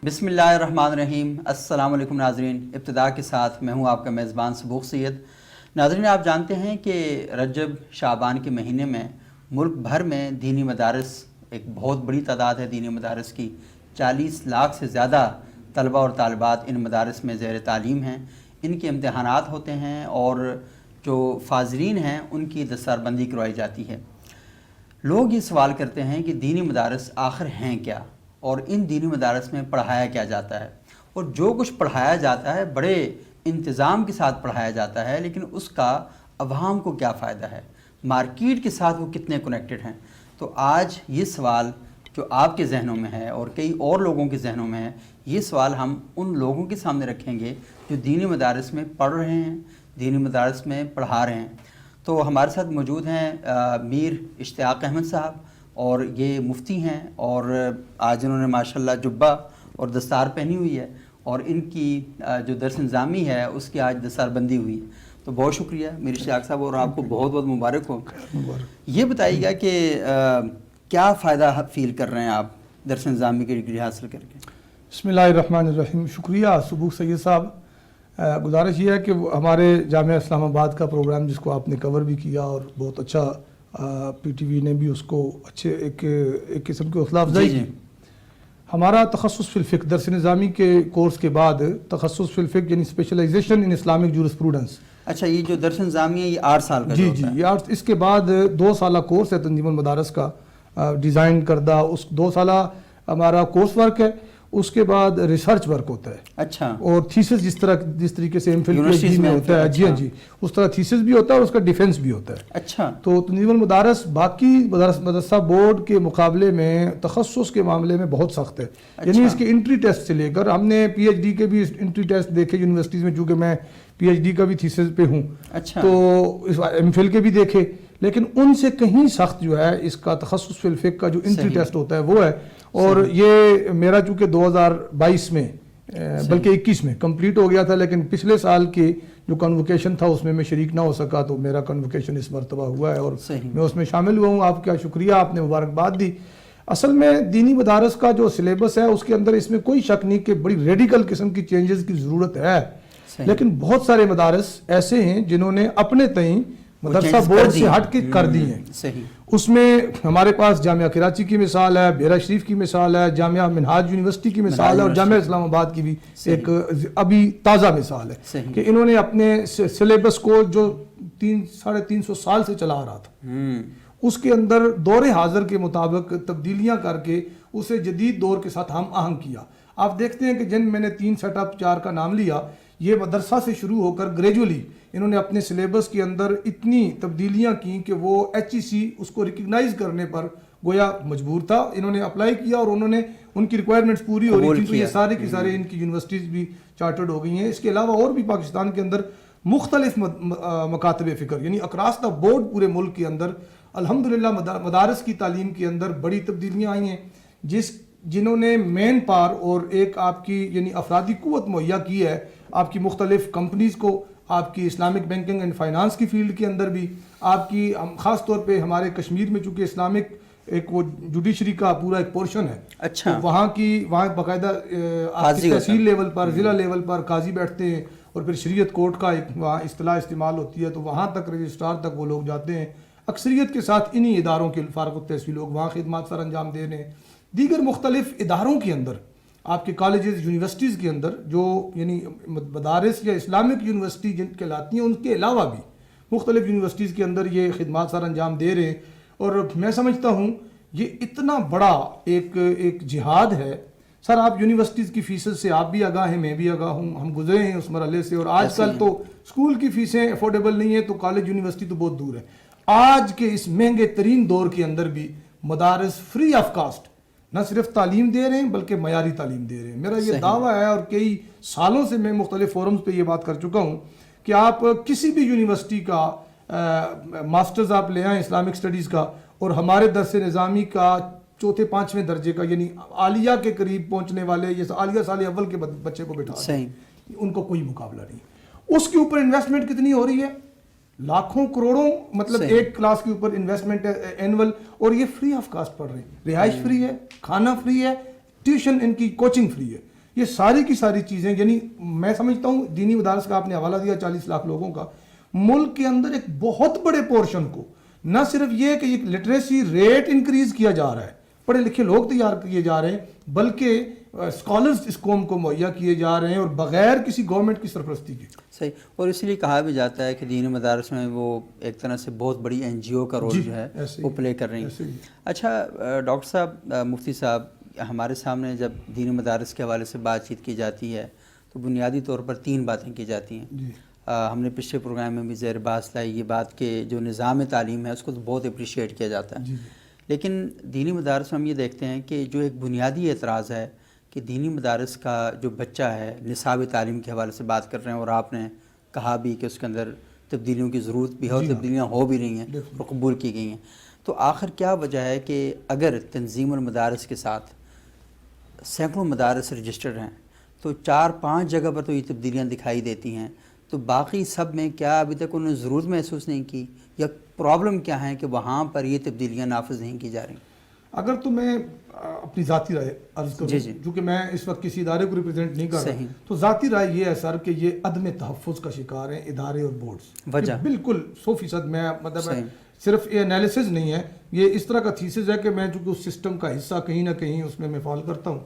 بسم اللہ الرحمن الرحیم۔ السلام علیکم ناظرین، ابتدا کے ساتھ میں ہوں آپ کا میزبان صبوغ سید۔ ناظرین، آپ جانتے ہیں کہ رجب شعبان کے مہینے میں ملک بھر میں دینی مدارس، ایک بہت بڑی تعداد ہے دینی مدارس کی، 40 لاکھ سے زیادہ طلبہ اور طالبات ان مدارس میں زیر تعلیم ہیں۔ ان کے امتحانات ہوتے ہیں اور جو فاضلین ہیں ان کی دستاربندی کروائی جاتی ہے۔ لوگ یہ سوال کرتے ہیں کہ دینی مدارس آخر ہیں کیا، اور ان دینی مدارس میں پڑھایا کیا جاتا ہے، اور جو کچھ پڑھایا جاتا ہے بڑے انتظام کے ساتھ پڑھایا جاتا ہے، لیکن اس کا عوام کو کیا فائدہ ہے، مارکیٹ کے ساتھ وہ کتنے کنیکٹڈ ہیں۔ تو آج یہ سوال جو آپ کے ذہنوں میں ہے اور کئی اور لوگوں کے ذہنوں میں ہے، یہ سوال ہم ان لوگوں کے سامنے رکھیں گے جو دینی مدارس میں پڑھ رہے ہیں، دینی مدارس میں پڑھا رہے ہیں۔ تو ہمارے ساتھ موجود ہیں میر اشتیاق احمد صاحب، اور یہ مفتی ہیں، اور آج انہوں نے ماشاءاللہ جبہ اور دستار پہنی ہوئی ہے، اور ان کی جو درس نظامی ہے اس کی آج دستار بندی ہوئی ہے۔ تو بہت شکریہ میر اشتیاق صاحب، اور آپ کو بہت بہت مبارک ہو۔ یہ بتائیے گا کہ کیا فائدہ فیل کر رہے ہیں آپ درس نظامی کی ڈگری حاصل کر کے؟ بسم اللہ الرحمن الرحیم۔ شکریہ صبوغ سید صاحب۔ گزارش یہ ہے کہ ہمارے جامعہ اسلام آباد کا پروگرام جس کو آپ نے کور بھی کیا، اور بہت اچھا پی ٹی وی نے بھی اس کو اچھے ایک قسم کی حوصلہ افزائی کی۔ ہمارا تخصص فی الفقہ، درس نظامی کے کورس کے بعد تخصص فی الفقہ یعنی اسپیشلائزیشن ان اسلامک جورسپروڈنس۔ اچھا، یہ جو درس نظامی ہے یہ 8 سال کا جی، اس کے بعد 2 سالہ کورس ہے تنظیم المدارس کا ڈیزائن کردہ۔ اس 2 سالہ ہمارا کورس ورک ہے، اس کے بعد ریسرچ ورک ہوتا ہے۔ اچھا، اور تھیسس جس طریقے سے M Phil P H D میں ہوتا ہے، جی جی، اس طرح تھیسس بھی ہوتا ہے اور اس کا ڈیفینس بھی ہوتا ہے۔ اچھا، تو تنظیم المدارس باقی مدرسہ بورڈ کے مقابلے میں تخصص کے معاملے میں بہت سخت ہے۔ یعنی اس کے انٹری ٹیسٹ سے لے کر، ہم نے پی ایچ ڈی کے بھی انٹری ٹیسٹ دیکھے یونیورسٹیز میں، چونکہ میں پی ایچ ڈی کا بھی تھیسس پہ ہوں، تو ایم فل کے بھی دیکھے، لیکن ان سے کہیں سخت جو ہے اس کا تخصص فی الفقہ کا جو انٹری ٹیسٹ ہوتا ہے وہ ہے۔ اور یہ میرا چونکہ 2022 میں بلکہ 21 میں کمپلیٹ ہو گیا تھا، لیکن پچھلے سال کی جو کنوکیشن تھا اس میں شریک نہ ہو سکا، تو میرا کنوکیشن اس مرتبہ ہوا ہے اور میں اس میں شامل ہوا ہوں۔ آپ کا شکریہ، آپ نے مبارکباد دی۔ اصل میں دینی مدارس کا جو سلیبس ہے اس کے اندر اس میں کوئی شک نہیں کہ بڑی ریڈیکل قسم کی چینجز کی ضرورت ہے، لیکن بہت سارے مدارس ایسے ہیں جنہوں نے اپنے تئیں مدرسہ بورڈ سے ہٹ کے کر دی ہیں۔ اس میں ہمارے پاس جامعہ کراچی کی مثال ہے، بیرا شریف کی مثال ہے، جامعہ منہاج یونیورسٹی کی مثال ہے، اور جامعہ اسلام آباد کی بھی ایک ابھی تازہ مثال ہے کہ انہوں نے اپنے سلیبس کو جو 350 سال سے چلا رہا تھا اس کے اندر دور حاضر کے مطابق تبدیلیاں کر کے اسے جدید دور کے ساتھ ہم آہنگ کیا۔ آپ دیکھتے ہیں کہ جن میں نے 3 سیٹ اپ 4 کا نام لیا، یہ مدرسہ سے شروع ہو کر گریجولی انہوں نے اپنے سلیبس کے اندر اتنی تبدیلیاں کی کہ وہ ایچ ای سی اس کو ریکگنائز کرنے پر گویا مجبور تھا۔ انہوں نے اپلائی کیا اور انہوں نے ان کی ریکوائرمنٹس پوری ہو رہی تھی، تو یہ سارے کی سارے ان کی یونیورسٹیز بھی چارٹرڈ ہو گئی ہیں۔ اس کے علاوہ اور بھی پاکستان کے اندر مختلف مکاتب فکر یعنی اکراس دا بورڈ پورے ملک کے اندر الحمدللہ مدارس کی تعلیم کے اندر بڑی تبدیلیاں آئی ہیں، جنہوں نے مین پار اور ایک آپ کی یعنی افرادی قوت مہیا کی ہے آپ کی مختلف کمپنیز کو، آپ کی اسلامک بینکنگ اینڈ فائنانس کی فیلڈ کے اندر بھی، آپ کی خاص طور پہ ہمارے کشمیر میں چونکہ اسلامک ایک وہ جوڈیشری کا پورا ایک پورشن ہے، اچھا، وہاں باقاعدہ تحصیل لیول پر، ضلع لیول پر قاضی بیٹھتے ہیں، اور پھر شریعت کورٹ کا ایک وہاں اصطلاح استعمال ہوتی ہے، تو وہاں تک رجسٹرار تک وہ لوگ جاتے ہیں۔ اکثریت کے ساتھ انہی اداروں کے فارغ التحصیل لوگ وہاں خدمات سر انجام دے رہے ہیں۔ دیگر مختلف اداروں کے اندر، آپ کے کالجز یونیورسٹیز کے اندر جو یعنی مدارس یا اسلامک یونیورسٹی جن کہلاتی ہیں، ان کے علاوہ بھی مختلف یونیورسٹیز کے اندر یہ خدمات سر انجام دے رہے ہیں۔ اور میں سمجھتا ہوں یہ اتنا بڑا ایک جہاد ہے۔ سر، آپ یونیورسٹیز کی فیسز سے آپ بھی آگاہ ہیں، میں بھی آگاہ ہوں، ہم گزرے ہیں اس مرحلے سے، اور آج کل تو اسکول کی فیسیں افورڈیبل نہیں ہیں تو کالج یونیورسٹی تو بہت دور ہے۔ آج کے اس مہنگے ترین دور کے اندر بھی مدارس فری آف کاسٹ نہ صرف تعلیم دے رہے ہیں بلکہ معیاری تعلیم دے رہے ہیں۔ میرا یہ دعویٰ ہے، اور کئی سالوں سے میں مختلف فورمز پہ یہ بات کر چکا ہوں کہ آپ کسی بھی یونیورسٹی کا ماسٹرز آپ لے آئیں اسلامک سٹڈیز کا، اور ہمارے درس نظامی کا 4 5ویں درجے کا یعنی عالیہ کے قریب پہنچنے والے یہ عالیہ سال اول کے بچے کو بٹھا دیں، ان کو کوئی مقابلہ نہیں۔ اس کے اوپر انویسٹمنٹ کتنی ہو رہی ہے؟ لاکھوں کروڑوں، مطلب ایک کلاس کے اوپر انویسٹمنٹ ہے اینول، اور یہ فری آف کاسٹ پڑھ رہے ہیں، رہائش فری ہے، کھانا فری ہے، ٹیوشن ان کی کوچنگ فری ہے۔ یہ ساری کی ساری چیزیں، یعنی میں سمجھتا ہوں دینی مدارس کا آپ نے حوالہ دیا 40 لاکھ لوگوں کا، ملک کے اندر ایک بہت بڑے پورشن کو نہ صرف یہ کہ یہ لٹریسی ریٹ انکریز کیا جا رہا ہے، پڑھے لکھے لوگ تیار کیے جا رہے ہیں، بلکہ اسکالرز اس قوم کو مہیا کیے جا رہے ہیں اور بغیر کسی گورنمنٹ کی سرپرستی کے۔ صحیح، اور اس لیے کہا بھی جاتا ہے کہ دینی مدارس میں وہ ایک طرح سے بہت بڑی این جی او کا رول جو ہے وہ پلے کر رہی ہیں۔ اچھا ڈاکٹر صاحب، مفتی صاحب، ہمارے سامنے جب دینی مدارس کے حوالے سے بات چیت کی جاتی ہے تو بنیادی طور پر 3 باتیں کی جاتی ہیں۔ ہم نے پچھلے پروگرام میں بھی زیر بحث لائی یہ بات کہ جو نظام تعلیم ہے اس کو تو بہت اپریشیٹ کیا جاتا ہے، لیکن دینی مدارس میں ہم یہ دیکھتے ہیں کہ جو ایک بنیادی اعتراض ہے کہ دینی مدارس کا جو بچہ ہے نصاب تعلیم کے حوالے سے بات کر رہے ہیں، اور آپ نے کہا بھی کہ اس کے اندر تبدیلیوں کی ضرورت بھی ہے اور تبدیلیاں ہو بھی رہی ہیں اور قبول کی گئی ہیں، تو آخر کیا وجہ ہے کہ اگر تنظیم المدارس کے ساتھ سینکڑوں مدارس رجسٹرڈ ہیں تو 4-5 جگہ پر تو یہ تبدیلیاں دکھائی دیتی ہیں، تو باقی سب میں کیا ابھی تک انہوں نے ضرورت محسوس نہیں کی، یا پرابلم کیا ہے کہ وہاں پر یہ تبدیلیاں نافذ نہیں کی جا رہی؟ اگر تو میں اپنی ذاتی رائے عرض کروں، کیونکہ میں اس وقت کسی ادارے کو ریپرزینٹ نہیں کر رہا، تو ذاتی رائے یہ ہے سر کہ یہ عدم تحفظ کا شکار ہیں ادارے اور بورڈز۔ وجہ بالکل 100% میں مطلب صرف یہ انالیسز نہیں ہے، یہ اس طرح کا تھیسس ہے کہ میں چونکہ اس سسٹم کا حصہ کہیں نہ کہیں اس میں فال کرتا ہوں۔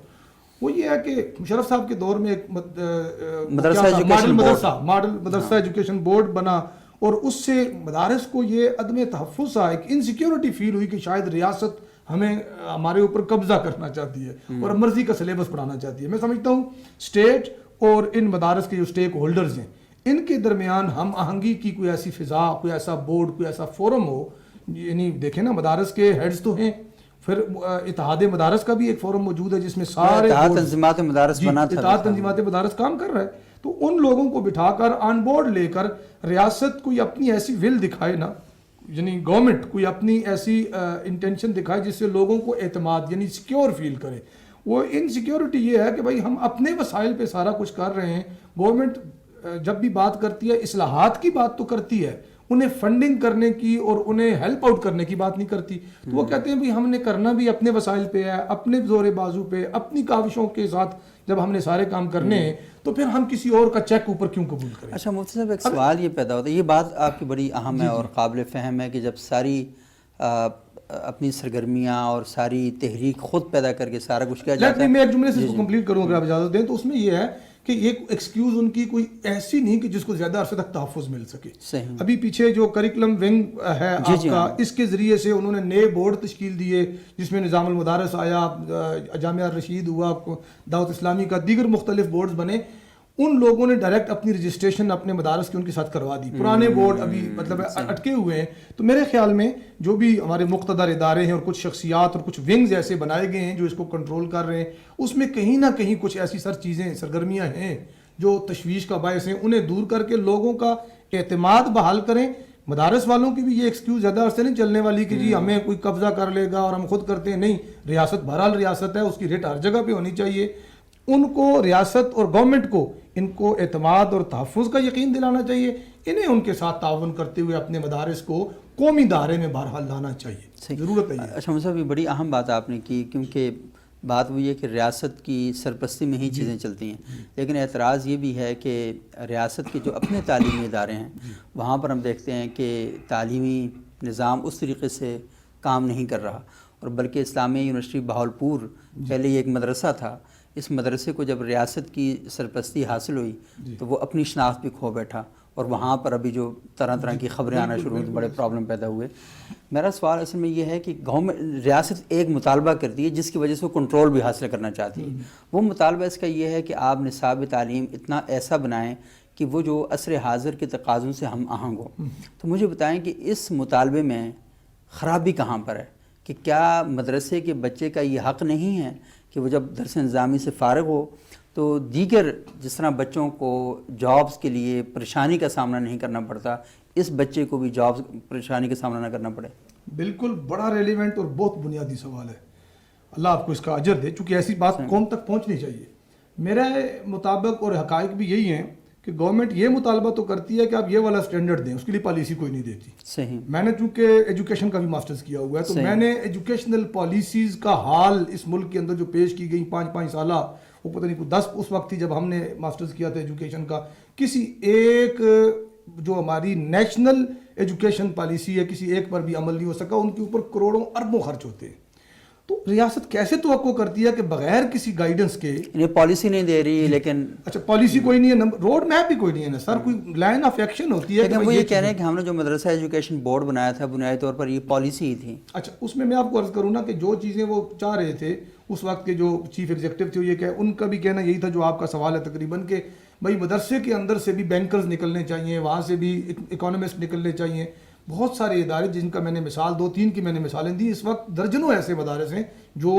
وہ یہ ہے کہ مشرف صاحب کے دور میں ایک ماڈل مدرسہ ایجوکیشن بورڈ بنا، اور اس سے مدارس کو یہ عدم تحفظ تھا، ایک انسیکیورٹی فیل ہوئی کہ شاید ریاست ہمیں ہمارے اوپر قبضہ کرنا چاہتی ہے اور مرضی کا سلیبس پڑھانا چاہتی ہے۔ میں سمجھتا ہوں اسٹیٹ اور ان مدارس کے جو اسٹیک ہولڈرز ہیں ان کے درمیان ہم آہنگی کی کوئی ایسی فضا، کوئی ایسا بورڈ، کوئی ایسا فورم ہو، یعنی دیکھیں نا مدارس کے ہیڈز تو ہیں، پھر اتحاد مدارس کا بھی ایک فورم موجود ہے جس میں سارے اتحاد تنظیمات مدارس بنا تھا، اتحاد تنظیمات مدارس کام کر رہا ہے، تو ان لوگوں کو بٹھا کر آن بورڈ لے کر ریاست کوئی اپنی ایسی ول دکھائے نا، یعنی گورنمنٹ کوئی اپنی ایسی انٹینشن دکھائے جس سے لوگوں کو اعتماد یعنی سیکیور فیل کرے۔ وہ انسیکیورٹی یہ ہے کہ بھائی ہم اپنے وسائل پہ سارا کچھ کر رہے ہیں، گورنمنٹ جب بھی بات کرتی ہے اصلاحات کی بات تو کرتی ہے، انہیں فنڈنگ کرنے کی اور انہیں ہیلپ آؤٹ کرنے کی بات نہیں کرتی، تو وہ کہتے ہیں بھی ہم نے کرنا بھی اپنے وسائل پہ ہے، اپنے زور بازو پہ، اپنی کاوشوں کے ساتھ جب ہم نے سارے کام کرنے ہیں تو پھر ہم کسی اور کا چیک اوپر کیوں قبول کریں؟ اچھا مفتی صاحب، ایک سوال یہ پیدا ہوتا ہے، یہ بات آپ کی بڑی اہم ہے اور قابل فہم ہے کہ جب ساری اپنی سرگرمیاں اور ساری تحریک خود پیدا کر کے سارا کچھ کیا جاتا ہے۔ میں ایک جملے سے اس کو کمپلیٹ کروں اگر آپ اجازت دیں، تو اس میں یہ ہے کہ یہ ایکسکیوز ان کی کوئی ایسی نہیں کہ جس کو زیادہ عرصے تک تحفظ مل سکے۔ ابھی پیچھے جو کریکولم ونگ ہے آپ کا، اس کے ذریعے سے انہوں نے نئے بورڈ تشکیل دیے جس میں نظام المدارس آیا، جامعہ رشید ہوا، دعوت اسلامی کا، دیگر مختلف بورڈز بنے، ان لوگوں نے ڈائریکٹ اپنی رجسٹریشن اپنے مدارس کی ان کے ساتھ کروا دی، پرانے بورڈ ابھی مطلب اٹکے ہوئے ہیں۔ تو میرے خیال میں جو بھی ہمارے مقتدر ادارے ہیں اور کچھ شخصیات اور کچھ ونگز ایسے بنائے گئے ہیں جو اس کو کنٹرول کر رہے ہیں، اس میں کہیں نہ کہیں کچھ ایسی چیزیں سرگرمیاں ہیں جو تشویش کا باعث ہیں، انہیں دور کر کے لوگوں کا اعتماد بحال کریں۔ مدارس والوں کی بھی یہ ایکسکیوز زیادہ عرصے نہیں چلنے والی کہ جی ہمیں کوئی قبضہ کر لے گا اور ہم خود کرتے ہیں، نہیں، ریاست بہرحال ریاست ہے، اس کی ریٹ ہر جگہ پہ ہونی چاہیے۔ ان کو ریاست اور گورنمنٹ کو ان کو اعتماد اور تحفظ کا یقین دلانا چاہیے، انہیں ان کے ساتھ تعاون کرتے ہوئے اپنے مدارس کو قومی دائرے میں بہرحال لانا چاہیے، ضرورت ہے۔ اچھا مصعب، یہ بڑی اہم بات آپ نے کی، کیونکہ بات وہی ہے کہ ریاست کی سرپرستی میں ہی چیزیں چلتی ہیں، لیکن اعتراض یہ بھی ہے کہ ریاست کے جو اپنے تعلیمی ادارے ہیں وہاں پر ہم دیکھتے ہیں کہ تعلیمی نظام اس طریقے سے کام نہیں کر رہا، اور بلکہ اسلامیہ یونیورسٹی بہاولپور پہلے یہ ایک مدرسہ تھا، اس مدرسے کو جب ریاست کی سرپرستی حاصل ہوئی تو وہ اپنی شناخت بھی کھو بیٹھا، اور وہاں پر ابھی جو طرح طرح کی خبریں آنا شروع ہوئی، بڑے پرابلم پیدا ہوئے۔ میرا سوال اصل میں یہ ہے کہ گورنمنٹ، ریاست ایک مطالبہ کرتی ہے جس کی وجہ سے وہ کنٹرول بھی حاصل کرنا چاہتی ہے، وہ مطالبہ اس کا یہ ہے کہ آپ نصاب تعلیم اتنا ایسا بنائیں کہ وہ جو عصر حاضر کے تقاضوں سے ہم آہنگ ہو۔ تو مجھے بتائیں کہ اس مطالبے میں خرابی کہاں پر ہے، کہ کیا مدرسے کے بچے کا یہ حق نہیں ہے کہ وہ جب درس نظامی سے فارغ ہو تو دیگر جس طرح بچوں کو جابز کے لیے پریشانی کا سامنا نہیں کرنا پڑتا، اس بچے کو بھی جابز پریشانی کا سامنا نہ کرنا پڑے؟ بالکل بڑا ریلیونٹ اور بہت بنیادی سوال ہے، اللہ آپ کو اس کا اجر دے، چونکہ ایسی بات قوم تک پہنچنی چاہیے۔ میرے مطابق اور حقائق بھی یہی ہیں کہ گورنمنٹ یہ مطالبہ تو کرتی ہے کہ آپ یہ والا اسٹینڈرڈ دیں، اس کے لیے پالیسی کوئی نہیں دیتی. صحیح. میں نے چونکہ ایجوکیشن کا بھی ماسٹرز کیا ہوا ہے تو میں نے ایجوکیشنل پالیسیز کا حال اس ملک کے اندر جو پیش کی گئی 5 سالہ، وہ پتہ نہیں 10 اس وقت تھی جب ہم نے ماسٹرز کیا تھا ایجوکیشن کا، کسی ایک جو ہماری نیشنل ایجوکیشن پالیسی ہے کسی ایک پر بھی عمل نہیں ہو سکا. ان کے اوپر کروڑوں اربوں خرچ ہوتے ہیں. تو ریاست کیسے توقع کرتی ہے کہ بغیر کسی گائیڈنس کے، یہ پالیسی نہیں دے رہی لیکن اچھا پالیسی کوئی نہیں ہے، روڈ میپ بھی کوئی نہیں ہے نا سر، کوئی لائن آف ایکشن ہوتی ہے. لیکن وہ یہ کہہ رہے ہیں کہ ہم نے جو مدرسہ ایجوکیشن بورڈ بنایا تھا بنیادی طور پر یہ پالیسی ہی تھی. اچھا اس میں آپ کو عرض کروں نا کہ جو چیزیں وہ چاہ رہے تھے اس وقت کے جو چیف ایگزیکٹو تھے، یہ کہ ان کا بھی کہنا یہی تھا جو آپ کا سوال ہے تقریباً، کہ بھائی مدرسے کے اندر سے بھی بینکرز نکلنے چاہیے، وہاں سے بھی اکانومسٹ نکلنے چاہیے. بہت سارے ادارے جن کا میں نے مثال 2-3 کی میں نے مثالیں دی. اس وقت درجنوں ایسے مدارس ہیں جو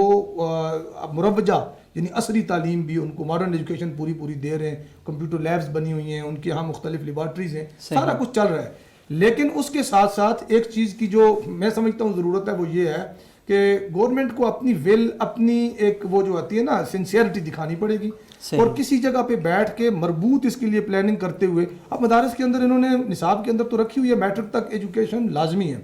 مروجہ یعنی عصری تعلیم بھی ان کو ماڈرن ایجوکیشن پوری دے رہے ہیں. کمپیوٹر لیبز بنی ہوئی ہیں، ان کے ہاں مختلف لیبارٹریز ہیں، سارا کچھ چل رہا ہے. لیکن اس کے ساتھ ساتھ ایک چیز کی جو میں سمجھتا ہوں ضرورت ہے وہ یہ ہے کہ گورنمنٹ کو اپنی اپنی ایک وہ جو آتی ہے نا سنسیئرٹی دکھانی پڑے گی، اور کسی جگہ پہ بیٹھ کے مربوط اس کے لیے پلاننگ کرتے ہوئے. اب مدارس کے اندر انہوں نے نصاب کے اندر تو رکھی ہوئی ہے میٹرک تک ایجوکیشن لازمی ہے.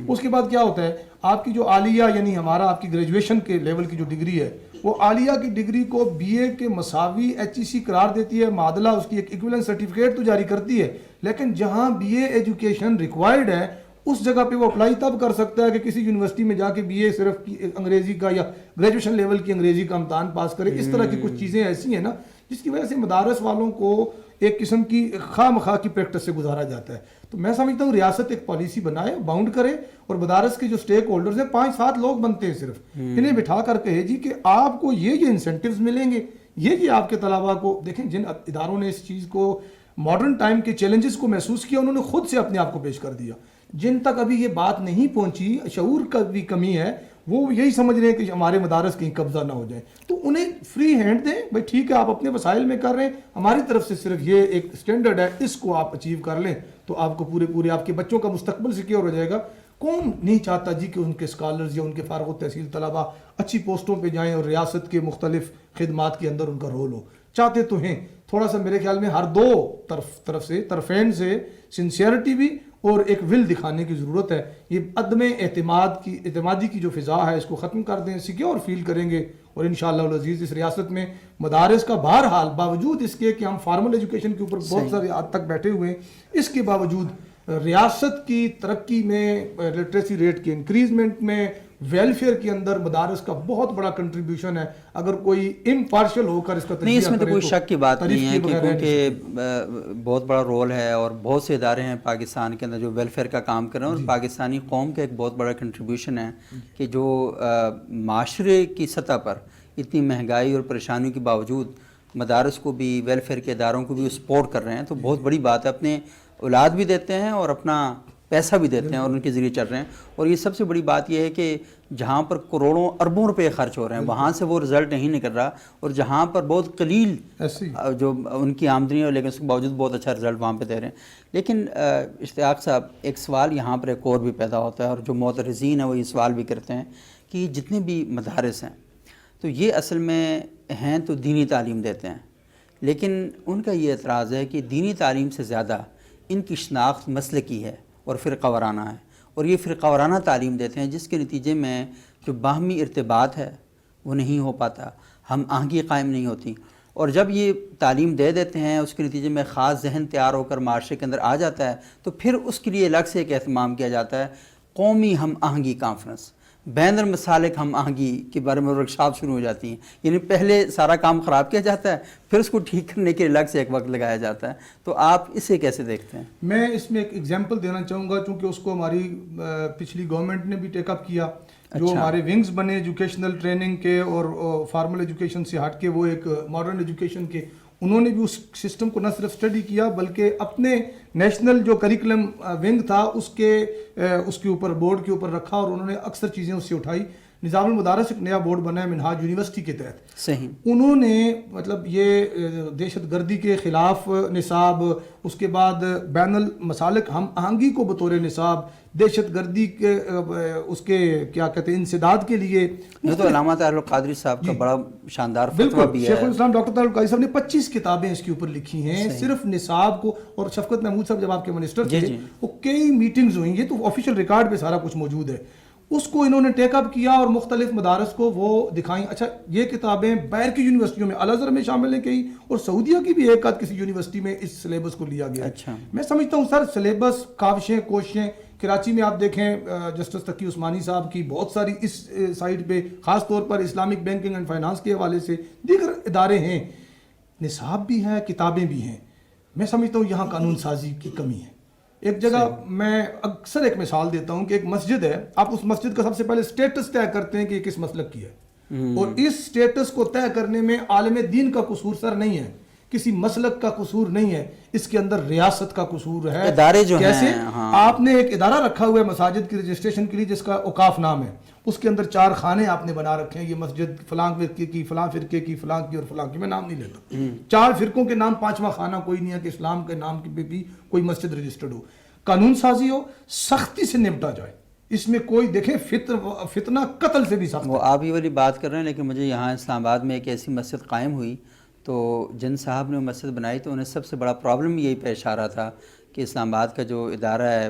اس کے بعد کیا ہوتا ہے آپ کی جو عالیہ یعنی ہمارا آپ کی گریجویشن کے لیول کی جو ڈگری ہے وہ عالیہ کی ڈگری کو بی اے کے مساوی HEC قرار دیتی ہے، معادلہ اس کی ایک ایکویلنٹ سرٹیفکیٹ تو جاری کرتی ہے. لیکن جہاں بی اے ایجوکیشن ریکوائرڈ ہے اس جگہ پہ وہ اپلائی تب کر سکتا ہے کہ کسی یونیورسٹی میں جا کے بی اے صرف انگریزی کا یا گریجویشن لیول کی انگریزی کا امتحان پاس کرے. اس طرح کی کچھ چیزیں ایسی ہیں نا جس کی وجہ سے مدارس والوں کو ایک قسم کی خواہ مخواہ کی پریکٹس سے گزارا جاتا ہے. تو میں سمجھتا ہوں ریاست ایک پالیسی بنائے، باؤنڈ کرے، اور مدارس کے جو سٹیک ہولڈرز ہیں 5-7 لوگ بنتے ہیں صرف، انہیں بٹھا کر کہے جی کہ آپ کو یہ انسینٹیوز ملیں گے، یہ آپ کے طلباء کو دیکھیں. جن اداروں نے اس چیز کو ماڈرن ٹائم کے چیلنجز کو محسوس کیا انہوں نے خود سے اپنے آپ کو پیش کر دیا. جن تک ابھی یہ بات نہیں پہنچی، شعور کا بھی کمی ہے، وہ یہی سمجھ رہے ہیں کہ ہمارے مدارس کہیں قبضہ نہ ہو جائے. تو انہیں فری ہینڈ دیں، بھائی ٹھیک ہے آپ اپنے وسائل میں کر رہے ہیں، ہماری طرف سے صرف یہ ایک سٹینڈرڈ ہے، اس کو آپ اچیو کر لیں تو آپ کو پورے آپ کے بچوں کا مستقبل سیکیور ہو جائے گا. کون نہیں چاہتا جی کہ ان کے اسکالرز یا ان کے فارغ التحصیل طلباء اچھی پوسٹوں پہ جائیں اور ریاست کے مختلف خدمات کے اندر ان کا رول ہو. چاہتے تو ہیں. تھوڑا سا میرے خیال میں ہر دو طرفین سے سنسیئرٹی بھی اور ایک ول دکھانے کی ضرورت ہے. یہ عدم اعتمادی کی جو فضا ہے اس کو ختم کر دیں، سیکیور فیل کریں گے، اور انشاءاللہ العزیز اس ریاست میں مدارس کا بہرحال باوجود اس کے کہ ہم فارمل ایجوکیشن کے اوپر بہت سارے حد تک بیٹھے ہوئے ہیں، اس کے باوجود ریاست کی ترقی میں، لٹریسی ریٹ کے انکریزمنٹ میں، ویلفیئر کے اندر مدارس کا بہت بڑا کنٹریبیوشن ہے. اگر کوئی امپارشل ہو کر اس کا نہیں، اس میں تو کوئی شک کی بات نہیں ہے کہ کیونکہ بہت بڑا رول ہے اور بہت سے ادارے ہیں پاکستان کے اندر جو ویلفیئر کا کام کر رہے ہیں، اور پاکستانی قوم کا ایک بہت بڑا کنٹریبیوشن ہے کہ جو معاشرے کی سطح پر اتنی مہنگائی اور پریشانیوں کے باوجود مدارس کو بھی، ویلفیئر کے اداروں کو بھی سپورٹ کر رہے ہیں. تو بہت بڑی بات ہے. اپنے اولاد بھی دیتے ہیں اور اپنا پیسہ بھی دیتے ہیں اور ان کے ذریعے چل رہے ہیں. اور یہ سب سے بڑی بات یہ ہے کہ جہاں پر کروڑوں اربوں روپے خرچ ہو رہے ہیں وہاں سے وہ رزلٹ نہیں نکل رہا، اور جہاں پر بہت قلیل جو ان کی آمدنی ہے لیکن اس کے باوجود بہت اچھا رزلٹ وہاں پہ دے رہے ہیں. لیکن اشتیاق صاحب، ایک سوال یہاں پر ایک اور بھی پیدا ہوتا ہے، اور جو معترضین ہیں وہ یہ سوال بھی کرتے ہیں کہ جتنے بھی مدارس ہیں تو یہ اصل میں ہیں تو دینی تعلیم دیتے ہیں، لیکن ان کا یہ اعتراض ہے کہ دینی تعلیم سے زیادہ ان کی شناخت مسلکی ہے اور فرقہ وارانہ ہے، اور یہ فرقہ وارانہ تعلیم دیتے ہیں جس کے نتیجے میں جو باہمی ارتباط ہے وہ نہیں ہو پاتا، ہم آہنگی قائم نہیں ہوتی. اور جب یہ تعلیم دے دیتے ہیں اس کے نتیجے میں خاص ذہن تیار ہو کر معاشرے کے اندر آ جاتا ہے، تو پھر اس کے لیے الگ سے ایک اہتمام کیا جاتا ہے، قومی ہم آہنگی کانفرنس، بین المسالک ہم آہنگی کے بارے میں ورکشاپ شروع ہو جاتی ہیں. یعنی پہلے سارا کام خراب کیا جاتا ہے، پھر اس کو ٹھیک کرنے کے الگ سے ایک وقت لگایا جاتا ہے. تو آپ اسے کیسے دیکھتے ہیں؟ میں اس میں ایک ایگزامپل دینا چاہوں گا، چونکہ اس کو ہماری پچھلی گورنمنٹ نے بھی ٹیک اپ کیا. جو ہمارے ونگز بنے ایجوکیشنل ٹریننگ کے اور فارمل ایجوکیشن سے ہٹ کے وہ ایک ماڈرن ایجوکیشن کے، انہوں نے بھی اس سسٹم کو نہ صرف اسٹڈی کیا بلکہ اپنے نیشنل جو کریکولم ونگ تھا اس کے اوپر بورڈ کے اوپر رکھا، اور انہوں نے اکثر چیزیں اس سے اٹھائی. نظام المدارس ایک نیا بورڈ بنا ہے منہاج یونیورسٹی کے تحت. صحیح. انہوں نے مطلب یہ دہشت گردی کے خلاف نصاب, اس کے بعد بین المسالک ہم آہنگی کو بطور نصاب, دہشت گردی کے اس کے کیا کہتے ہیں انسداد کے لیے. یہ تو علامہ طاہر القادری صاحب کا بڑا شاندار فتویٰ بھی ہے. شیخ الاسلام ڈاکٹر طاہر القادری صاحب نے 25 کتابیں اس کے اوپر لکھی ہیں صرف نصاب کو. اور شفقت محمود صاحب جب آپ کے منسٹر تھے وہ کئی میٹنگز ہوئی ہیں, تو آفیشیل ریکارڈ پہ سارا کچھ موجود ہے. اس کو انہوں نے ٹیک اپ کیا اور مختلف مدارس کو وہ دکھائیں. اچھا یہ کتابیں باہر کی یونیورسٹیوں میں الازہر میں شامل ہیں کہیں, اور سعودیہ کی بھی ایک آدھ کسی یونیورسٹی میں اس سلیبس کو لیا گیا. اچھا. میں سمجھتا ہوں سر سلیبس, کاوشیں, کوششیں, کراچی میں آپ دیکھیں جسٹس تقی عثمانی صاحب کی بہت ساری اس سائٹ پہ, خاص طور پر اسلامک بینکنگ اینڈ فائنانس کے حوالے سے دیگر ادارے ہیں, نصاب بھی ہے, کتابیں بھی ہیں. میں سمجھتا ہوں یہاں قانون سازی کی کمی ہے. ایک جگہ میں اکثر ایک مثال دیتا ہوں کہ ایک مسجد ہے, آپ اس مسجد کا سب سے پہلے سٹیٹس طے کرتے ہیں کہ یہ کس مسلک کی ہے, اور اس سٹیٹس کو طے کرنے میں عالم دین کا قصور سر نہیں ہے, کسی مسلک کا قصور نہیں ہے, اس کے اندر ریاست کا قصور ہے. ادارے جو کیسے ہیں, آپ نے ایک ادارہ رکھا ہوا ہے مساجد کی رجسٹریشن کے لیے جس کا اوقاف نام ہے, اس کے اندر 4 خانے آپ نے بنا رکھے ہیں, یہ مسجد فلاں فرقے کی, فلاں فرقے کی, فلاں کی اور فلاں کی. میں نام نہیں لیتا, 4 فرقوں کے نام, 5واں خانہ کوئی نہیں ہے کہ اسلام کے نام پہ بھی کوئی مسجد رجسٹرڈ ہو. قانون سازی ہو, سختی سے نمٹا جائے, اس میں کوئی دیکھیں فتنہ قتل سے بھی سخت. وہ آپ یہ والی بات کر رہے ہیں, لیکن مجھے یہاں اسلام آباد میں ایک ایسی مسجد قائم ہوئی تو جن صاحب نے وہ مسجد بنائی تو انہیں سب سے بڑا پرابلم یہی پیش آ رہا تھا کہ اسلام آباد کا جو ادارہ ہے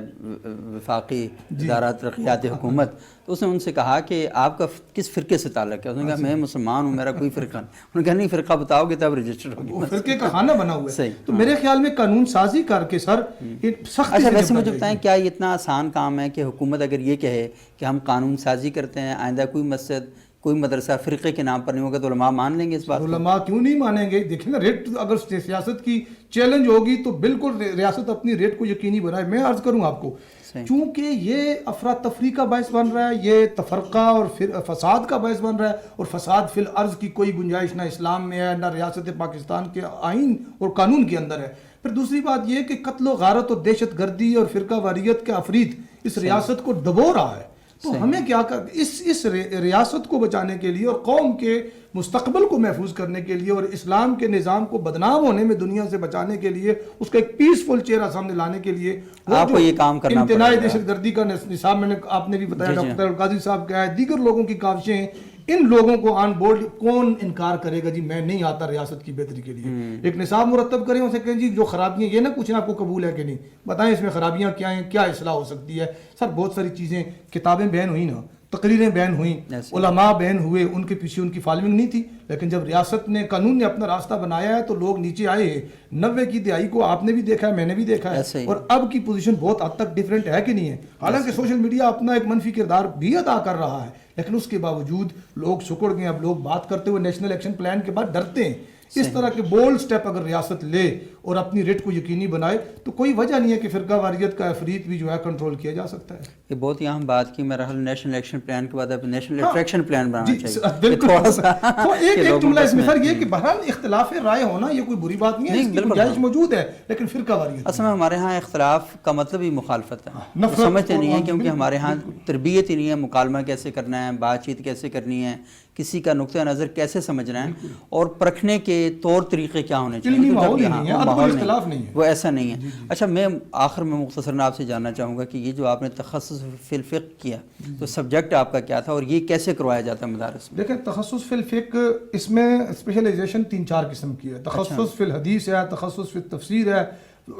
وفاقی ادارہ ترقیات حکومت, تو اس نے ان سے کہا کہ آپ کا کس فرقے سے تعلق ہے. اس نے کہا میں مسلمان ہوں, میرا کوئی فرقہ نہیں. انہوں نے کہا نہیں فرقہ بتاؤ گے تب رجسٹر ہوگی. فرقے کا خانہ بنا ہوا ہے. صحیح. تو میرے خیال میں قانون سازی کر کے سر سختی. اچھا ویسے مجھے بتائیں کیا یہ اتنا آسان کام ہے کہ حکومت اگر یہ کہے کہ ہم قانون سازی کرتے ہیں, آئندہ کوئی مسجد کوئی مدرسہ فرقے کے نام پر نہیں ہوگا, تو علماء مان لیں گے اس بات کو؟ علماء کیوں نہیں مانیں گے؟ دیکھیں نا, ریٹ اگر سیاست کی چیلنج ہوگی تو بالکل ریاست اپنی ریٹ کو یقینی بنائے. میں عرض کروں آپ کو, چونکہ یہ افراتفری کا باعث بن رہا ہے, یہ تفرقہ اور فساد کا باعث بن رہا ہے, اور فساد فی الارض کی کوئی گنجائش نہ اسلام میں ہے نہ ریاست پاکستان کے آئین اور قانون کے اندر ہے. پھر دوسری بات یہ کہ قتل و غارت اور دہشت گردی اور فرقہ واریت کے عفریت اس ریاست کو ڈبو رہا ہے. تو ہمیں کیا کر اس ریاست کو بچانے کے لیے اور قوم کے مستقبل کو محفوظ کرنے کے لیے اور اسلام کے نظام کو بدنام ہونے میں دنیا سے بچانے کے لیے, اس کا ایک پیسفل چہرہ سامنے لانے کے لیے آپ کو یہ کام کرنا امتناع دہشت گردی کا نصاب میں نے آپ نے بھی بتایا, ڈاکٹر القادری صاحب کا ہے, دیگر لوگوں کی کاوشیں ہیں. ان لوگوں کو آن بورڈ کون انکار کرے گا جی میں نہیں آتا ریاست کی بہتری کے لیے. ایک نصاب مرتب کریں, اسے کہیں جی جو خرابیاں, یہ نہ پوچھیں آپ کو قبول ہے کہ نہیں, بتائیں اس میں خرابیاں کیا ہیں, کیا اصلاح ہو سکتی ہے. سر بہت ساری چیزیں, کتابیں بین ہوئی نا, تقریریں بین ہوئیں, علماء بین ہوئے, ان کے پیچھے ان کی فالوئنگ نہیں تھی, لیکن جب ریاست نے قانون نے اپنا راستہ بنایا ہے تو لوگ نیچے آئے ہیں. 90 کی دہائی کو آپ نے بھی دیکھا ہے, میں نے بھی دیکھا ہے, اور اب کی پوزیشن بہت حد تک ڈیفرنٹ ہے کہ نہیں ہے. حالانکہ سوشل میڈیا اپنا ایک منفی کردار بھی ادا کر رہا ہے, لیکن اس کے باوجود لوگ سکڑ گئے. اب لوگ بات کرتے ہوئے نیشنل ایکشن پلان کے بعد ڈرتے ہیں. اس طرح کے بولڈ سٹیپ اگر ریاست لے اور اپنی ریٹ کو یقینی بنائے تو کوئی وجہ نہیں ہے کہ فرقہ واریت کا عفریت بھی جو ہے کنٹرول کیا جا سکتا ہے. یہ بہت ہی اہم بات کی. میرا حل نیشنل ایکشن پلان کے بعد اب نیشنل اٹریکشن پلان بنانا چاہیے. بالکل. ایک جملہ اس میں سر یہ کہ بہرحال اختلاف رائے ہونا یہ کوئی بری بات نہیں ہے, اس کی گنجائش موجود ہے, لیکن فرقہ واریت اصل میں ہمارے ہاں اختلاف کا مطلب ہی مخالفت ہے, سمجھتے نہیں ہے, کیونکہ ہمارے ہاں تربیت ہی نہیں ہے مکالمہ کیسے کرنا ہے, بات چیت کیسے کرنی ہے, کسی کا نقطہ نظر کیسے سمجھنا ہے, اور پرکھنے کے طور طریقے کیا ہونے چاہیے. ماحول نہیں ہے, وہ ایسا نہیں ہے. اچھا میں آخر میں مختصراً آپ سے جاننا چاہوں گا کہ یہ جو آپ نے تخصص فی الفقہ کیا تو سبجیکٹ آپ کا کیا تھا اور یہ کیسے کروایا جاتا ہے مدارس میں؟ دیکھیں تخصص فی الفقہ اس میں اسپیشلائزیشن 3-4 قسم کی ہے. تخصص فی الحدیث ہے, تخصص فی التفسیر ہے,